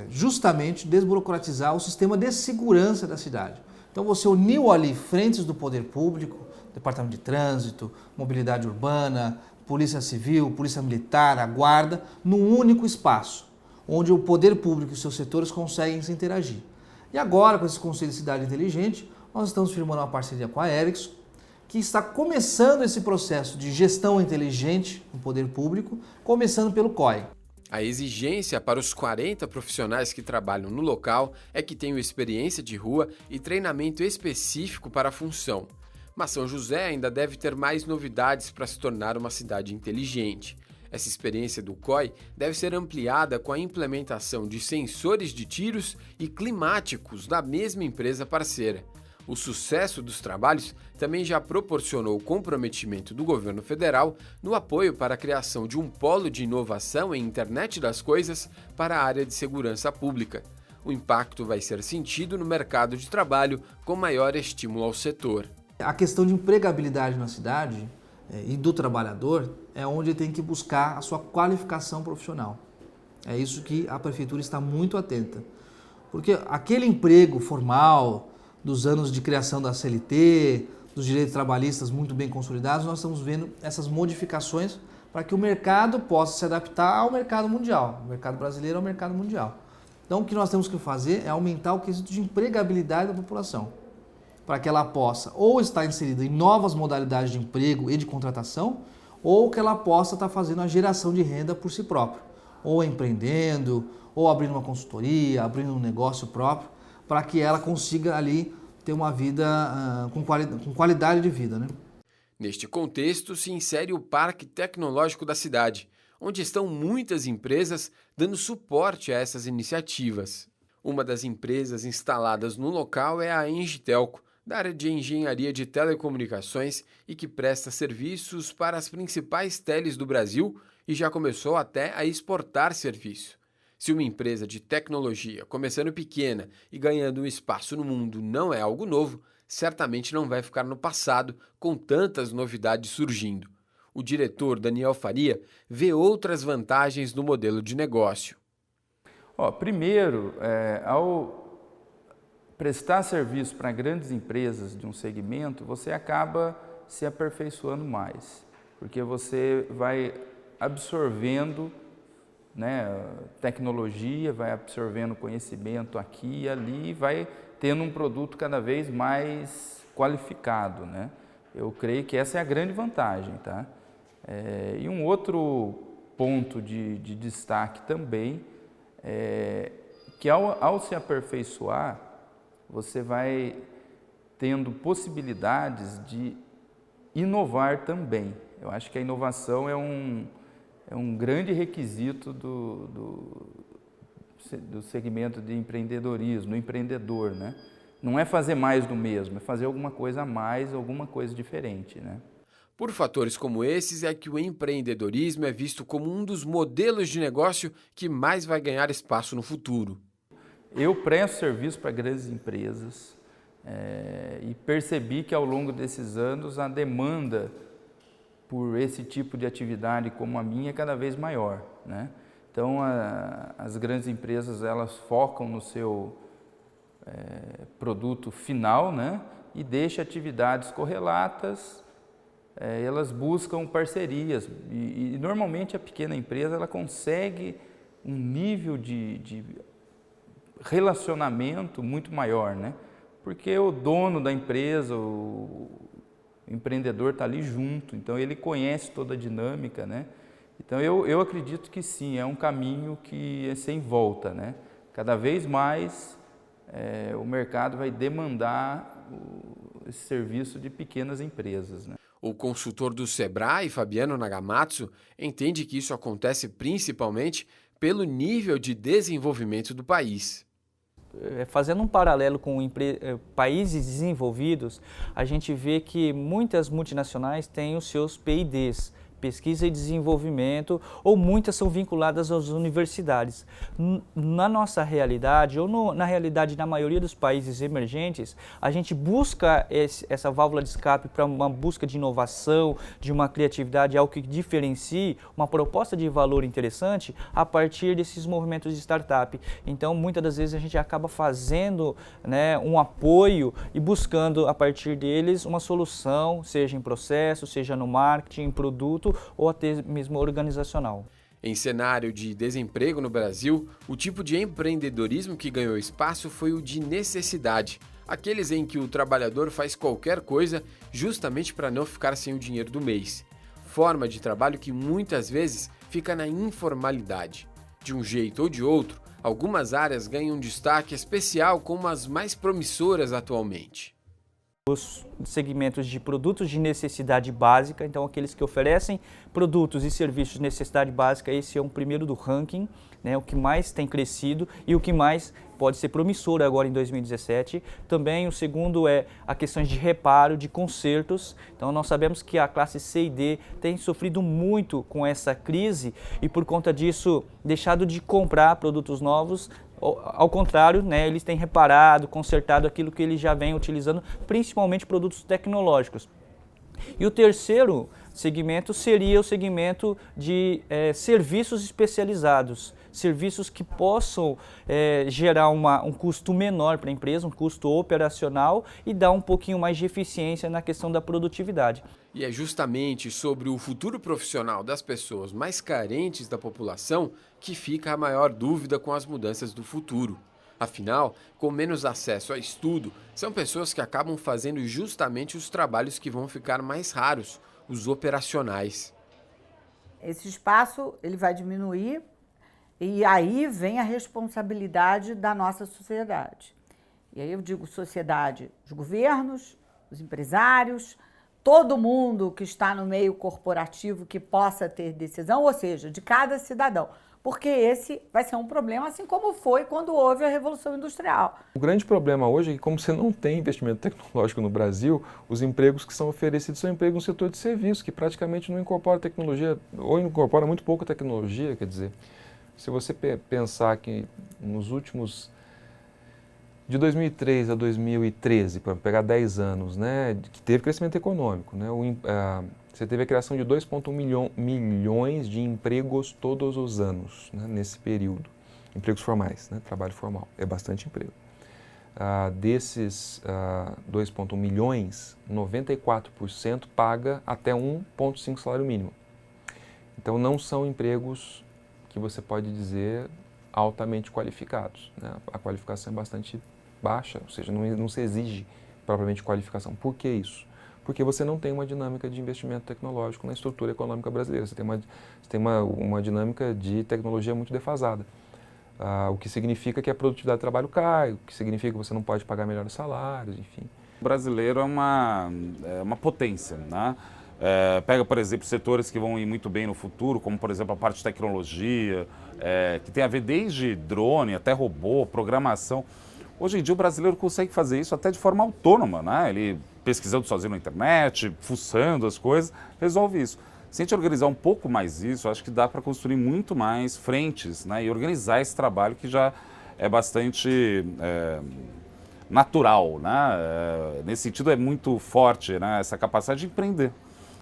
S15: justamente desburocratizar o sistema de segurança da cidade. Então você uniu ali frentes do poder público, Departamento de Trânsito, Mobilidade Urbana, Polícia Civil, Polícia Militar, a Guarda, num único espaço, onde o poder público e seus setores conseguem se interagir. E agora, com esse Conselho de Cidade Inteligente, nós estamos firmando uma parceria com a Ericsson, que está começando esse processo de gestão inteligente no poder público, começando pelo COI.
S1: A exigência para os 40 profissionais que trabalham no local é que tenham experiência de rua e treinamento específico para a função. Mas São José ainda deve ter mais novidades para se tornar uma cidade inteligente. Essa experiência do COI deve ser ampliada com a implementação de sensores de tiros e climáticos da mesma empresa parceira. O sucesso dos trabalhos também já proporcionou o comprometimento do governo federal no apoio para a criação de um polo de inovação em internet das coisas para a área de segurança pública. O impacto vai ser sentido no mercado de trabalho com maior estímulo ao setor.
S15: A questão de empregabilidade na cidade e do trabalhador é onde ele tem que buscar a sua qualificação profissional. É isso que a prefeitura está muito atenta. Porque aquele emprego formal dos anos de criação da CLT, dos direitos trabalhistas muito bem consolidados, nós estamos vendo essas modificações para que o mercado possa se adaptar ao mercado mundial, o mercado brasileiro ao mercado mundial. Então o que nós temos que fazer é aumentar o quesito de empregabilidade da população, para que ela possa ou estar inserida em novas modalidades de emprego e de contratação, ou que ela possa estar fazendo a geração de renda por si própria, ou empreendendo, ou abrindo uma consultoria, abrindo um negócio próprio, para que ela consiga ali ter uma vida com qualidade de vida, né?
S1: Neste contexto se insere o Parque Tecnológico da cidade, onde estão muitas empresas dando suporte a essas iniciativas. Uma das empresas instaladas no local é a Engitelco, da área de engenharia de telecomunicações e que presta serviços para as principais teles do Brasil e já começou até a exportar serviço. Se uma empresa de tecnologia, começando pequena e ganhando um espaço no mundo, não é algo novo, certamente não vai ficar no passado com tantas novidades surgindo. O diretor Daniel Faria vê outras vantagens no modelo de negócio.
S16: Primeiro, ao prestar serviço para grandes empresas de um segmento, você acaba se aperfeiçoando mais, porque você vai absorvendo tecnologia, vai absorvendo conhecimento aqui e ali, vai tendo um produto cada vez mais qualificado, né? Eu creio que essa é a grande vantagem, tá? E um outro ponto de destaque também é que ao se aperfeiçoar, você vai tendo possibilidades de inovar também. Eu acho que a inovação é um grande requisito do segmento de empreendedorismo, do empreendedor, né? Não é fazer mais do mesmo, é fazer alguma coisa a mais, alguma coisa diferente, né?
S1: Por fatores como esses é que o empreendedorismo é visto como um dos modelos de negócio que mais vai ganhar espaço no futuro.
S16: Eu presto serviço para grandes empresas e percebi que ao longo desses anos a demanda por esse tipo de atividade como a minha é cada vez maior, né? Então as grandes empresas elas focam no seu produto final, né? E deixam atividades correlatas, elas buscam parcerias e normalmente a pequena empresa ela consegue um nível de relacionamento muito maior, né? Porque o dono da empresa, O empreendedor está ali junto, então ele conhece toda a dinâmica, né? Então eu acredito que sim, é um caminho que é sem volta, né? Cada vez mais o mercado vai demandar esse serviço de pequenas empresas, né?
S1: O consultor do Sebrae, Fabiano Nagamatsu, entende que isso acontece principalmente pelo nível de desenvolvimento do país.
S17: Fazendo um paralelo com países desenvolvidos, a gente vê que muitas multinacionais têm os seus P&Ds, pesquisa e desenvolvimento, ou muitas são vinculadas às universidades. Na nossa realidade, ou na realidade da maioria dos países emergentes, a gente busca essa válvula de escape para uma busca de inovação, de uma criatividade, algo que diferencie, uma proposta de valor interessante a partir desses movimentos de startup. Então, muitas das vezes a gente acaba fazendo, né, um apoio e buscando a partir deles uma solução, seja em processo, seja no marketing, em produto, ou até mesmo organizacional.
S1: Em cenário de desemprego no Brasil, o tipo de empreendedorismo que ganhou espaço foi o de necessidade, aqueles em que o trabalhador faz qualquer coisa justamente para não ficar sem o dinheiro do mês. Forma de trabalho que muitas vezes fica na informalidade. De um jeito ou de outro, algumas áreas ganham destaque especial como as mais promissoras atualmente.
S17: Os segmentos de produtos de necessidade básica, então aqueles que oferecem produtos e serviços de necessidade básica, esse é o primeiro do ranking, né, o que mais tem crescido e o que mais pode ser promissor agora em 2017. Também o segundo é a questões de reparo, de consertos. Então nós sabemos que a classe C e D tem sofrido muito com essa crise e por conta disso deixado de comprar produtos novos. Ao contrário, né, eles têm reparado, consertado aquilo que eles já vêm utilizando, principalmente produtos tecnológicos. E o terceiro segmento seria o segmento de serviços especializados, serviços que possam gerar um custo menor para a empresa, um custo operacional e dar um pouquinho mais de eficiência na questão da produtividade.
S1: E é justamente sobre o futuro profissional das pessoas mais carentes da população que fica a maior dúvida com as mudanças do futuro. Afinal, com menos acesso a estudo, são pessoas que acabam fazendo justamente os trabalhos que vão ficar mais raros, os operacionais.
S3: Esse espaço ele vai diminuir e aí vem a responsabilidade da nossa sociedade. E aí eu digo sociedade, os governos, os empresários, todo mundo que está no meio corporativo que possa ter decisão, ou seja, de cada cidadão. Porque esse vai ser um problema, assim como foi quando houve a Revolução Industrial.
S5: O grande problema hoje é que, como você não tem investimento tecnológico no Brasil, os empregos que são oferecidos são empregos no setor de serviço, que praticamente não incorpora tecnologia, ou incorpora muito pouca tecnologia, quer dizer, se você pensar que nos últimos, de 2003 a 2013, para pegar 10 anos, né, que teve crescimento econômico, né, você teve a criação de 2,1 milhões de empregos todos os anos, né, nesse período. Empregos formais, né, trabalho formal, é bastante emprego. Desses 2,1 milhões, 94% paga até 1,5 salário mínimo. Então não são empregos que você pode dizer altamente qualificados, né? A qualificação é bastante baixa, ou seja, não se exige propriamente qualificação. Por que isso? Porque você não tem uma dinâmica de investimento tecnológico na estrutura econômica brasileira. Você tem uma dinâmica de tecnologia muito defasada. O que significa que a produtividade do trabalho cai, o que significa que você não pode pagar melhores salários, enfim.
S4: O brasileiro é uma potência, né? Pega, por exemplo, setores que vão ir muito bem no futuro, como, por exemplo, a parte de tecnologia, que tem a ver desde drone até robô, programação. Hoje em dia o brasileiro consegue fazer isso até de forma autônoma, né? Ele pesquisando sozinho na internet, fuçando as coisas, resolve isso. Se a gente organizar um pouco mais isso, acho que dá para construir muito mais frentes, né? E organizar esse trabalho que já é bastante natural, né? Nesse sentido é muito forte, né? Essa capacidade de empreender.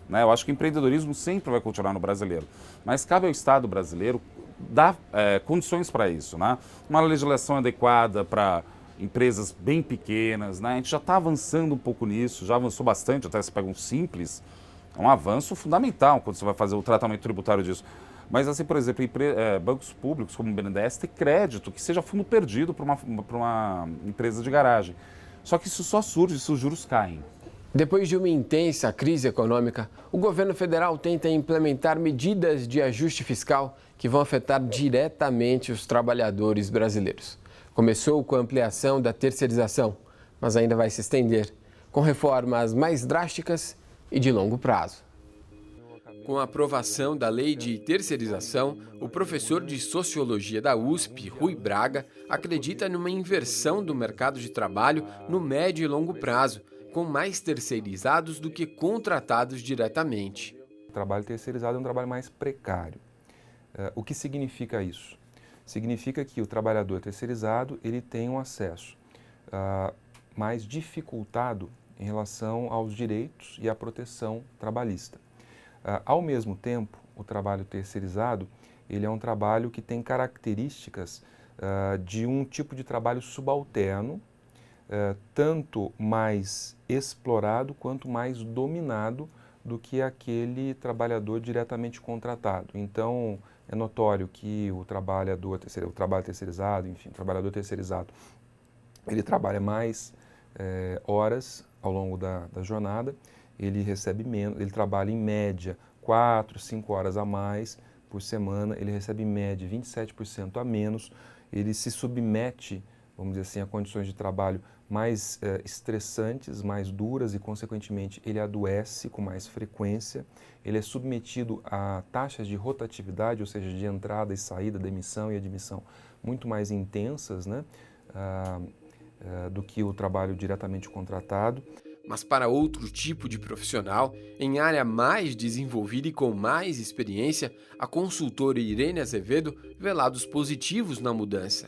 S4: Né? Eu acho que o empreendedorismo sempre vai continuar no brasileiro, mas cabe ao Estado brasileiro dar condições para isso, né? Uma legislação adequada para empresas bem pequenas, né? A gente já está avançando um pouco nisso, já avançou bastante, até se pega um Simples, é um avanço fundamental quando você vai fazer o tratamento tributário disso. Mas assim, por exemplo, bancos públicos como o BNDES ter crédito, que seja fundo perdido para uma empresa de garagem. Só que isso só surge se os juros caem.
S1: Depois de uma intensa crise econômica, o governo federal tenta implementar medidas de ajuste fiscal que vão afetar diretamente os trabalhadores brasileiros. Começou com a ampliação da terceirização, mas ainda vai se estender, com reformas mais drásticas e de longo prazo. Com a aprovação da lei de terceirização, o professor de Sociologia da USP, Rui Braga, acredita numa inversão do mercado de trabalho no médio e longo prazo, com mais terceirizados do que contratados diretamente.
S5: O trabalho terceirizado é um trabalho mais precário. O que significa isso? Significa que o trabalhador terceirizado ele tem um acesso mais dificultado em relação aos direitos e à proteção trabalhista. Ao mesmo tempo, o trabalho terceirizado ele é um trabalho que tem características de um tipo de trabalho subalterno, tanto mais explorado quanto mais dominado do que aquele trabalhador diretamente contratado. Então, é notório que o trabalho terceirizado, enfim, o trabalhador terceirizado, ele trabalha mais horas ao longo da jornada, ele recebe menos, ele trabalha em média 4, 5 horas a mais por semana, ele recebe em média 27% a menos, ele se submete, vamos dizer assim, a condições de trabalho mais estressantes, mais duras e, consequentemente, ele adoece com mais frequência, ele é submetido a taxas de rotatividade, ou seja, de entrada e saída, demissão e admissão, muito mais intensas, né, do que o trabalho diretamente contratado.
S1: Mas para outro tipo de profissional, em área mais desenvolvida e com mais experiência, a consultora Irene Azevedo vê lados positivos na mudança.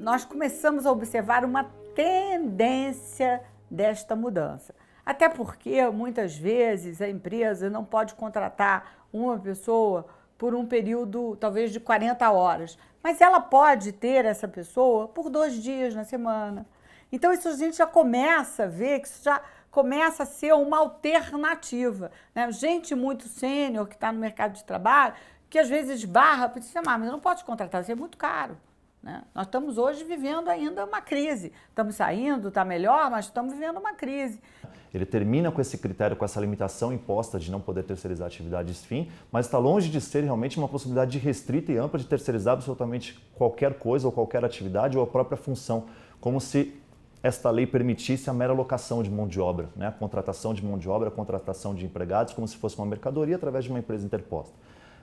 S3: Nós começamos a observar uma tendência desta mudança. Até porque, muitas vezes, a empresa não pode contratar uma pessoa por um período, talvez, de 40 horas. Mas ela pode ter essa pessoa por 2 dias na semana. Então, isso a gente já começa a ver que isso já começa a ser uma alternativa, né? Gente muito sênior que está no mercado de trabalho, que às vezes barra, porque diz, mas eu não posso contratar, isso é muito caro. Né? Nós estamos hoje vivendo ainda uma crise. Estamos saindo, está melhor, mas estamos vivendo uma crise.
S18: Ele termina com esse critério, com essa limitação imposta de não poder terceirizar atividades fim, mas está longe de ser realmente uma possibilidade restrita e ampla de terceirizar absolutamente qualquer coisa ou qualquer atividade ou a própria função, como se esta lei permitisse a mera locação de mão de obra, né? A contratação de mão de obra, a contratação de empregados, como se fosse uma mercadoria através de uma empresa interposta.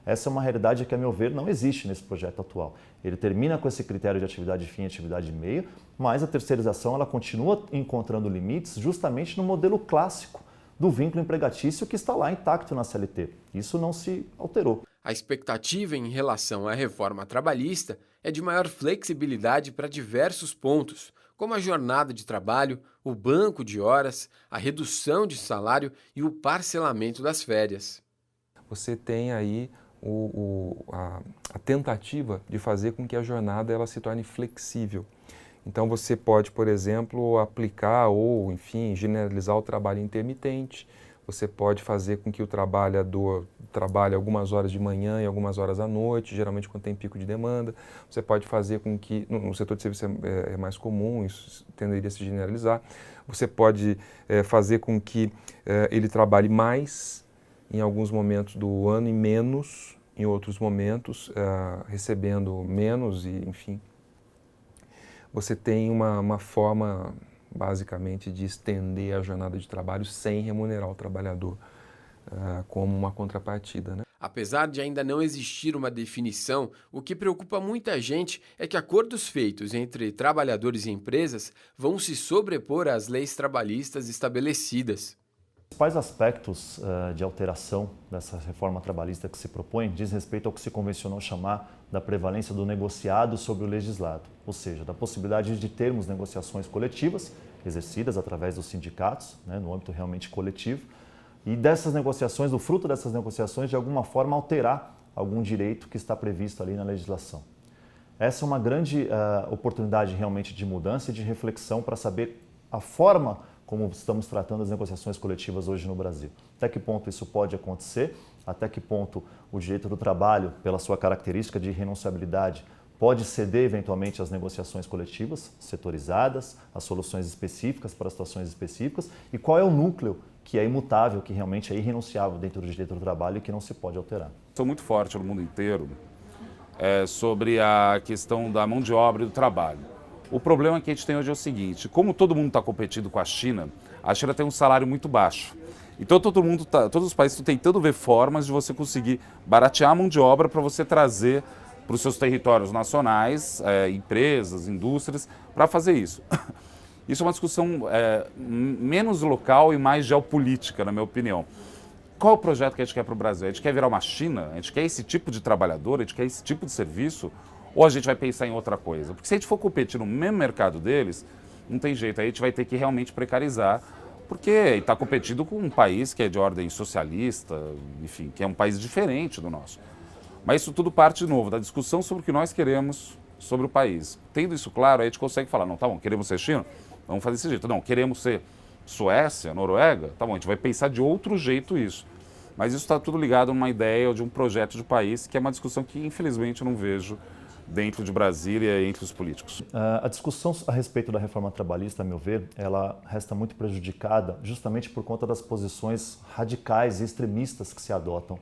S18: Essa é uma realidade que, a meu ver, não existe nesse projeto atual. Ele termina com esse critério de atividade fim e atividade meio, mas a terceirização ela continua encontrando limites justamente no modelo clássico do vínculo empregatício que está lá intacto na CLT. Isso não se alterou.
S1: A expectativa em relação à reforma trabalhista é de maior flexibilidade para diversos pontos, como a jornada de trabalho, o banco de horas, a redução de salário e o parcelamento das férias.
S5: Você tem aí a tentativa de fazer com que a jornada ela se torne flexível. Então você pode, por exemplo, aplicar ou, enfim, generalizar o trabalho intermitente. Você pode fazer com que o trabalhador trabalhe algumas horas de manhã e algumas horas à noite, geralmente quando tem pico de demanda. Você pode fazer com que, no setor de serviço é mais comum, isso tenderia a se generalizar. Você pode fazer com que ele trabalhe mais em alguns momentos do ano e menos em outros momentos, recebendo menos e, enfim. Você tem uma forma, basicamente, de estender a jornada de trabalho sem remunerar o trabalhador como uma contrapartida, né?
S1: Apesar de ainda não existir uma definição, o que preocupa muita gente é que acordos feitos entre trabalhadores e empresas vão se sobrepor às leis trabalhistas estabelecidas.
S18: Os principais aspectos de alteração dessa reforma trabalhista que se propõe diz respeito ao que se convencionou chamar da prevalência do negociado sobre o legislado, ou seja, da possibilidade de termos negociações coletivas exercidas através dos sindicatos, né, no âmbito realmente coletivo, e dessas negociações, do fruto dessas negociações, de alguma forma alterar algum direito que está previsto ali na legislação. Essa é uma grande oportunidade realmente de mudança e de reflexão para saber a forma como estamos tratando as negociações coletivas hoje no Brasil. Até que ponto isso pode acontecer, até que ponto o direito do trabalho, pela sua característica de irrenunciabilidade, pode ceder eventualmente às negociações coletivas, setorizadas, às soluções específicas para situações específicas, e qual é o núcleo que é imutável, que realmente é irrenunciável dentro do direito do trabalho e que não se pode alterar.
S4: Sou muito forte no mundo inteiro sobre a questão da mão de obra e do trabalho. O problema que a gente tem hoje é o seguinte: como todo mundo está competindo com a China tem um salário muito baixo. Então todos os países estão tentando ver formas de você conseguir baratear a mão de obra para você trazer para os seus territórios nacionais, empresas, indústrias, para fazer isso. Isso é uma discussão menos local e mais geopolítica, na minha opinião. Qual é o projeto que a gente quer para o Brasil? A gente quer virar uma China? A gente quer esse tipo de trabalhador? A gente quer esse tipo de serviço? Ou a gente vai pensar em outra coisa? Porque se a gente for competir no mesmo mercado deles, não tem jeito. Aí a gente vai ter que realmente precarizar, porque está competindo com um país que é de ordem socialista, enfim, que é um país diferente do nosso. Mas isso tudo parte, de novo, da discussão sobre o que nós queremos sobre o país. Tendo isso claro, aí a gente consegue falar, não, tá bom, queremos ser China? Vamos fazer desse jeito. Não, queremos ser Suécia, Noruega? Tá bom, a gente vai pensar de outro jeito isso. Mas isso está tudo ligado a uma ideia ou de um projeto de país, que é uma discussão que, infelizmente, eu não vejo dentro de Brasília e entre os políticos.
S18: A discussão a respeito da reforma trabalhista, a meu ver, ela resta muito prejudicada justamente por conta das posições radicais e extremistas que se adotam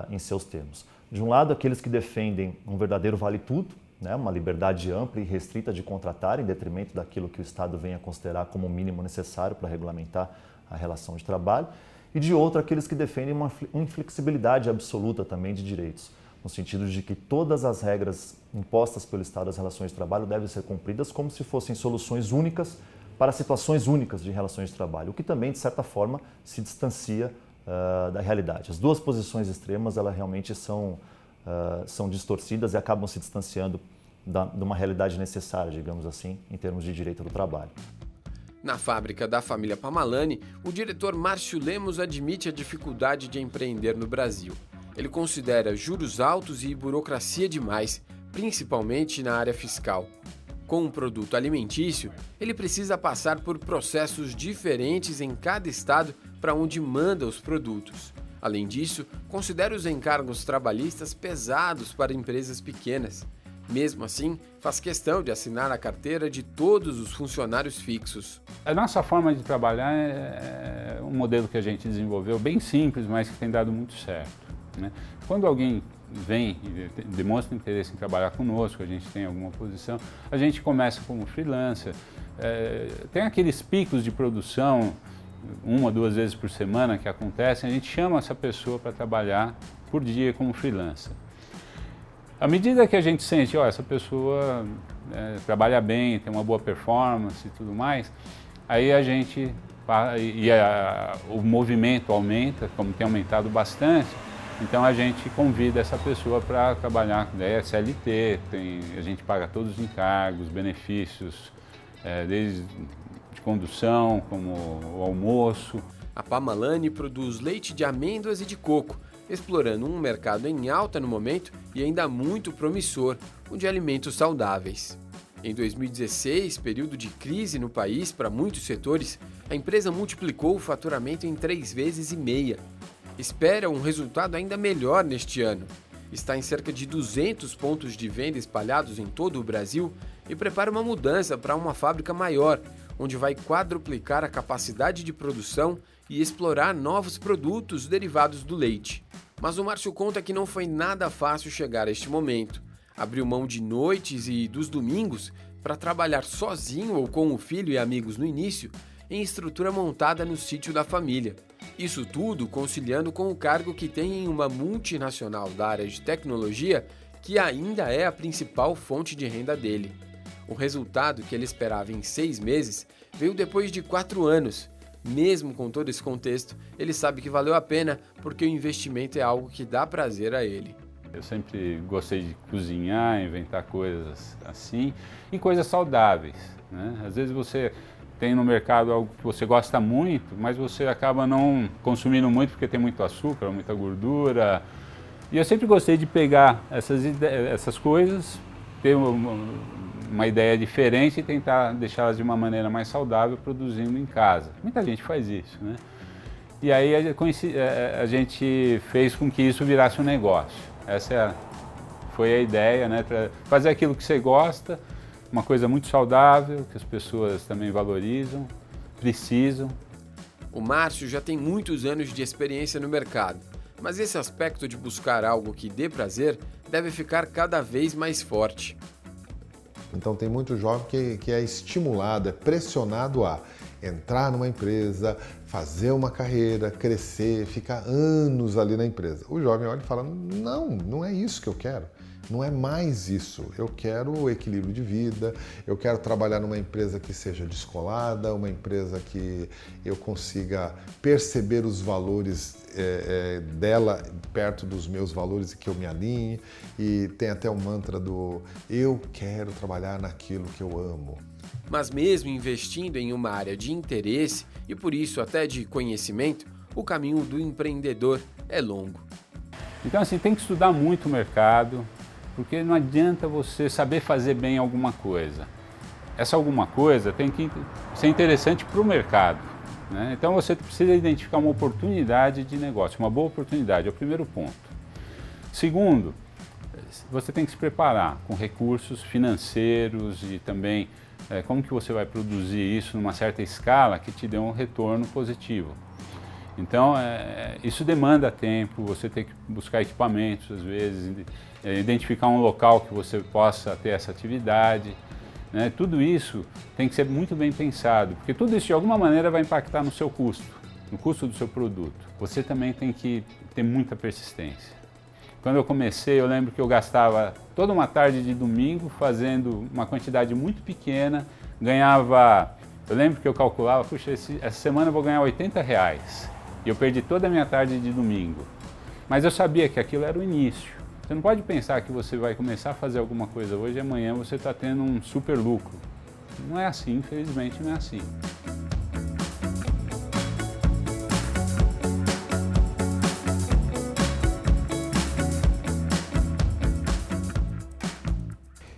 S18: em seus termos. De um lado, aqueles que defendem um verdadeiro vale-tudo, né, uma liberdade ampla e restrita de contratar, em detrimento daquilo que o Estado venha a considerar como o mínimo necessário para regulamentar a relação de trabalho, e de outro, aqueles que defendem uma inflexibilidade absoluta também de direitos, no sentido de que todas as regras impostas pelo Estado das relações de trabalho devem ser cumpridas como se fossem soluções únicas para situações únicas de relações de trabalho, o que também, de certa forma, se distancia da realidade. As duas posições extremas, elas realmente são distorcidas e acabam se distanciando de uma realidade necessária, digamos assim, em termos de direito do trabalho.
S1: Na fábrica da família Pamalani, o diretor Márcio Lemos admite a dificuldade de empreender no Brasil. Ele considera juros altos e burocracia demais, principalmente na área fiscal. Com um produto alimentício, ele precisa passar por processos diferentes em cada estado para onde manda os produtos. Além disso, considera os encargos trabalhistas pesados para empresas pequenas. Mesmo assim, faz questão de assinar a carteira de todos os funcionários fixos.
S19: A nossa forma de trabalhar é um modelo que a gente desenvolveu bem simples, mas que tem dado muito certo, né? Quando alguém vem e demonstra interesse em trabalhar conosco, a gente tem alguma posição, a gente começa como freelancer. Tem aqueles picos de produção, 1 ou 2 vezes por semana que acontecem, a gente chama essa pessoa para trabalhar por dia como freelancer. À medida que a gente sente, essa pessoa trabalha bem, tem uma boa performance e tudo mais, aí a gente, o movimento aumenta, como tem aumentado bastante, então a gente convida essa pessoa para trabalhar, CLT, a gente paga todos os encargos, benefícios, desde de condução, como o almoço.
S1: A Pamalani produz leite de amêndoas e de coco, explorando um mercado em alta no momento e ainda muito promissor, o de alimentos saudáveis. Em 2016, período de crise no país para muitos setores, a empresa multiplicou o faturamento em 3,5 vezes. Espera um resultado ainda melhor neste ano. Está em cerca de 200 pontos de venda espalhados em todo o Brasil e prepara uma mudança para uma fábrica maior, onde vai quadruplicar a capacidade de produção e explorar novos produtos derivados do leite. Mas o Márcio conta que não foi nada fácil chegar a este momento. Abriu mão de noites e dos domingos para trabalhar sozinho ou com o filho e amigos no início, em estrutura montada no sítio da família. Isso tudo conciliando com o cargo que tem em uma multinacional da área de tecnologia, que ainda é a principal fonte de renda dele. O resultado que ele esperava em 6 meses veio depois de 4 anos. Mesmo com todo esse contexto, ele sabe que valeu a pena porque o investimento é algo que dá prazer a ele.
S19: Eu sempre gostei de cozinhar, inventar coisas assim e coisas saudáveis, né? Às vezes você tem no mercado algo que você gosta muito, mas você acaba não consumindo muito porque tem muito açúcar, muita gordura. E eu sempre gostei de pegar essas coisas, ter uma ideia diferente e tentar deixá-las de uma maneira mais saudável, produzindo em casa. Muita gente faz isso, né? E aí a gente fez com que isso virasse um negócio. Essa foi a ideia, né? Para fazer aquilo que você gosta, uma coisa muito saudável, que as pessoas também valorizam, precisam.
S1: O Márcio já tem muitos anos de experiência no mercado, mas esse aspecto de buscar algo que dê prazer deve ficar cada vez mais forte.
S7: Então tem muito jovem que é estimulado, é pressionado a entrar numa empresa, fazer uma carreira, crescer, ficar anos ali na empresa. O jovem olha e fala, não é isso que eu quero. Não é mais isso. Eu quero o equilíbrio de vida, eu quero trabalhar numa empresa que seja descolada, uma empresa que eu consiga perceber os valores dela perto dos meus valores e que eu me alinhe. E tem até o mantra do eu quero trabalhar naquilo que eu amo.
S1: Mas mesmo investindo em uma área de interesse e por isso até de conhecimento, o caminho do empreendedor é longo.
S19: Então assim, tem que estudar muito o mercado, porque não adianta você saber fazer bem alguma coisa. Essa alguma coisa tem que ser interessante para o mercado, né? Então você precisa identificar uma oportunidade de negócio, uma boa oportunidade, é o primeiro ponto. Segundo, você tem que se preparar com recursos financeiros e também como que você vai produzir isso numa certa escala que te dê um retorno positivo. Então, isso demanda tempo, você tem que buscar equipamentos, às vezes, identificar um local que você possa ter essa atividade, né? Tudo isso tem que ser muito bem pensado, porque tudo isso de alguma maneira vai impactar no seu custo, no custo do seu produto. Você também tem que ter muita persistência. Quando eu comecei, eu lembro que eu gastava toda uma tarde de domingo fazendo uma quantidade muito pequena, ganhava, eu lembro que eu calculava, puxa, essa semana eu vou ganhar R$80. E eu perdi toda a minha tarde de domingo. Mas eu sabia que aquilo era o início. Você não pode pensar que você vai começar a fazer alguma coisa hoje e amanhã você está tendo um super lucro. Não é assim, infelizmente não é assim.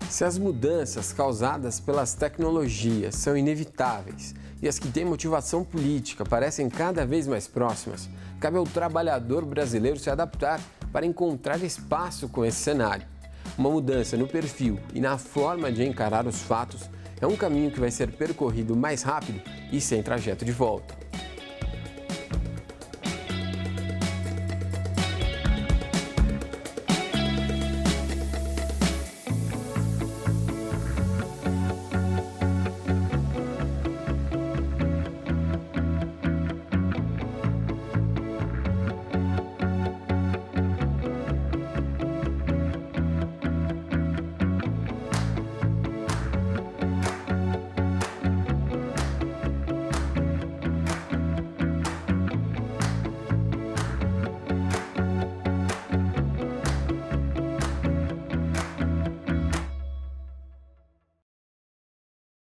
S1: Se as mudanças causadas pelas tecnologias são inevitáveis e as que têm motivação política parecem cada vez mais próximas, cabe ao trabalhador brasileiro se adaptar para encontrar espaço com esse cenário. Uma mudança no perfil e na forma de encarar os fatos é um caminho que vai ser percorrido mais rápido e sem trajeto de volta.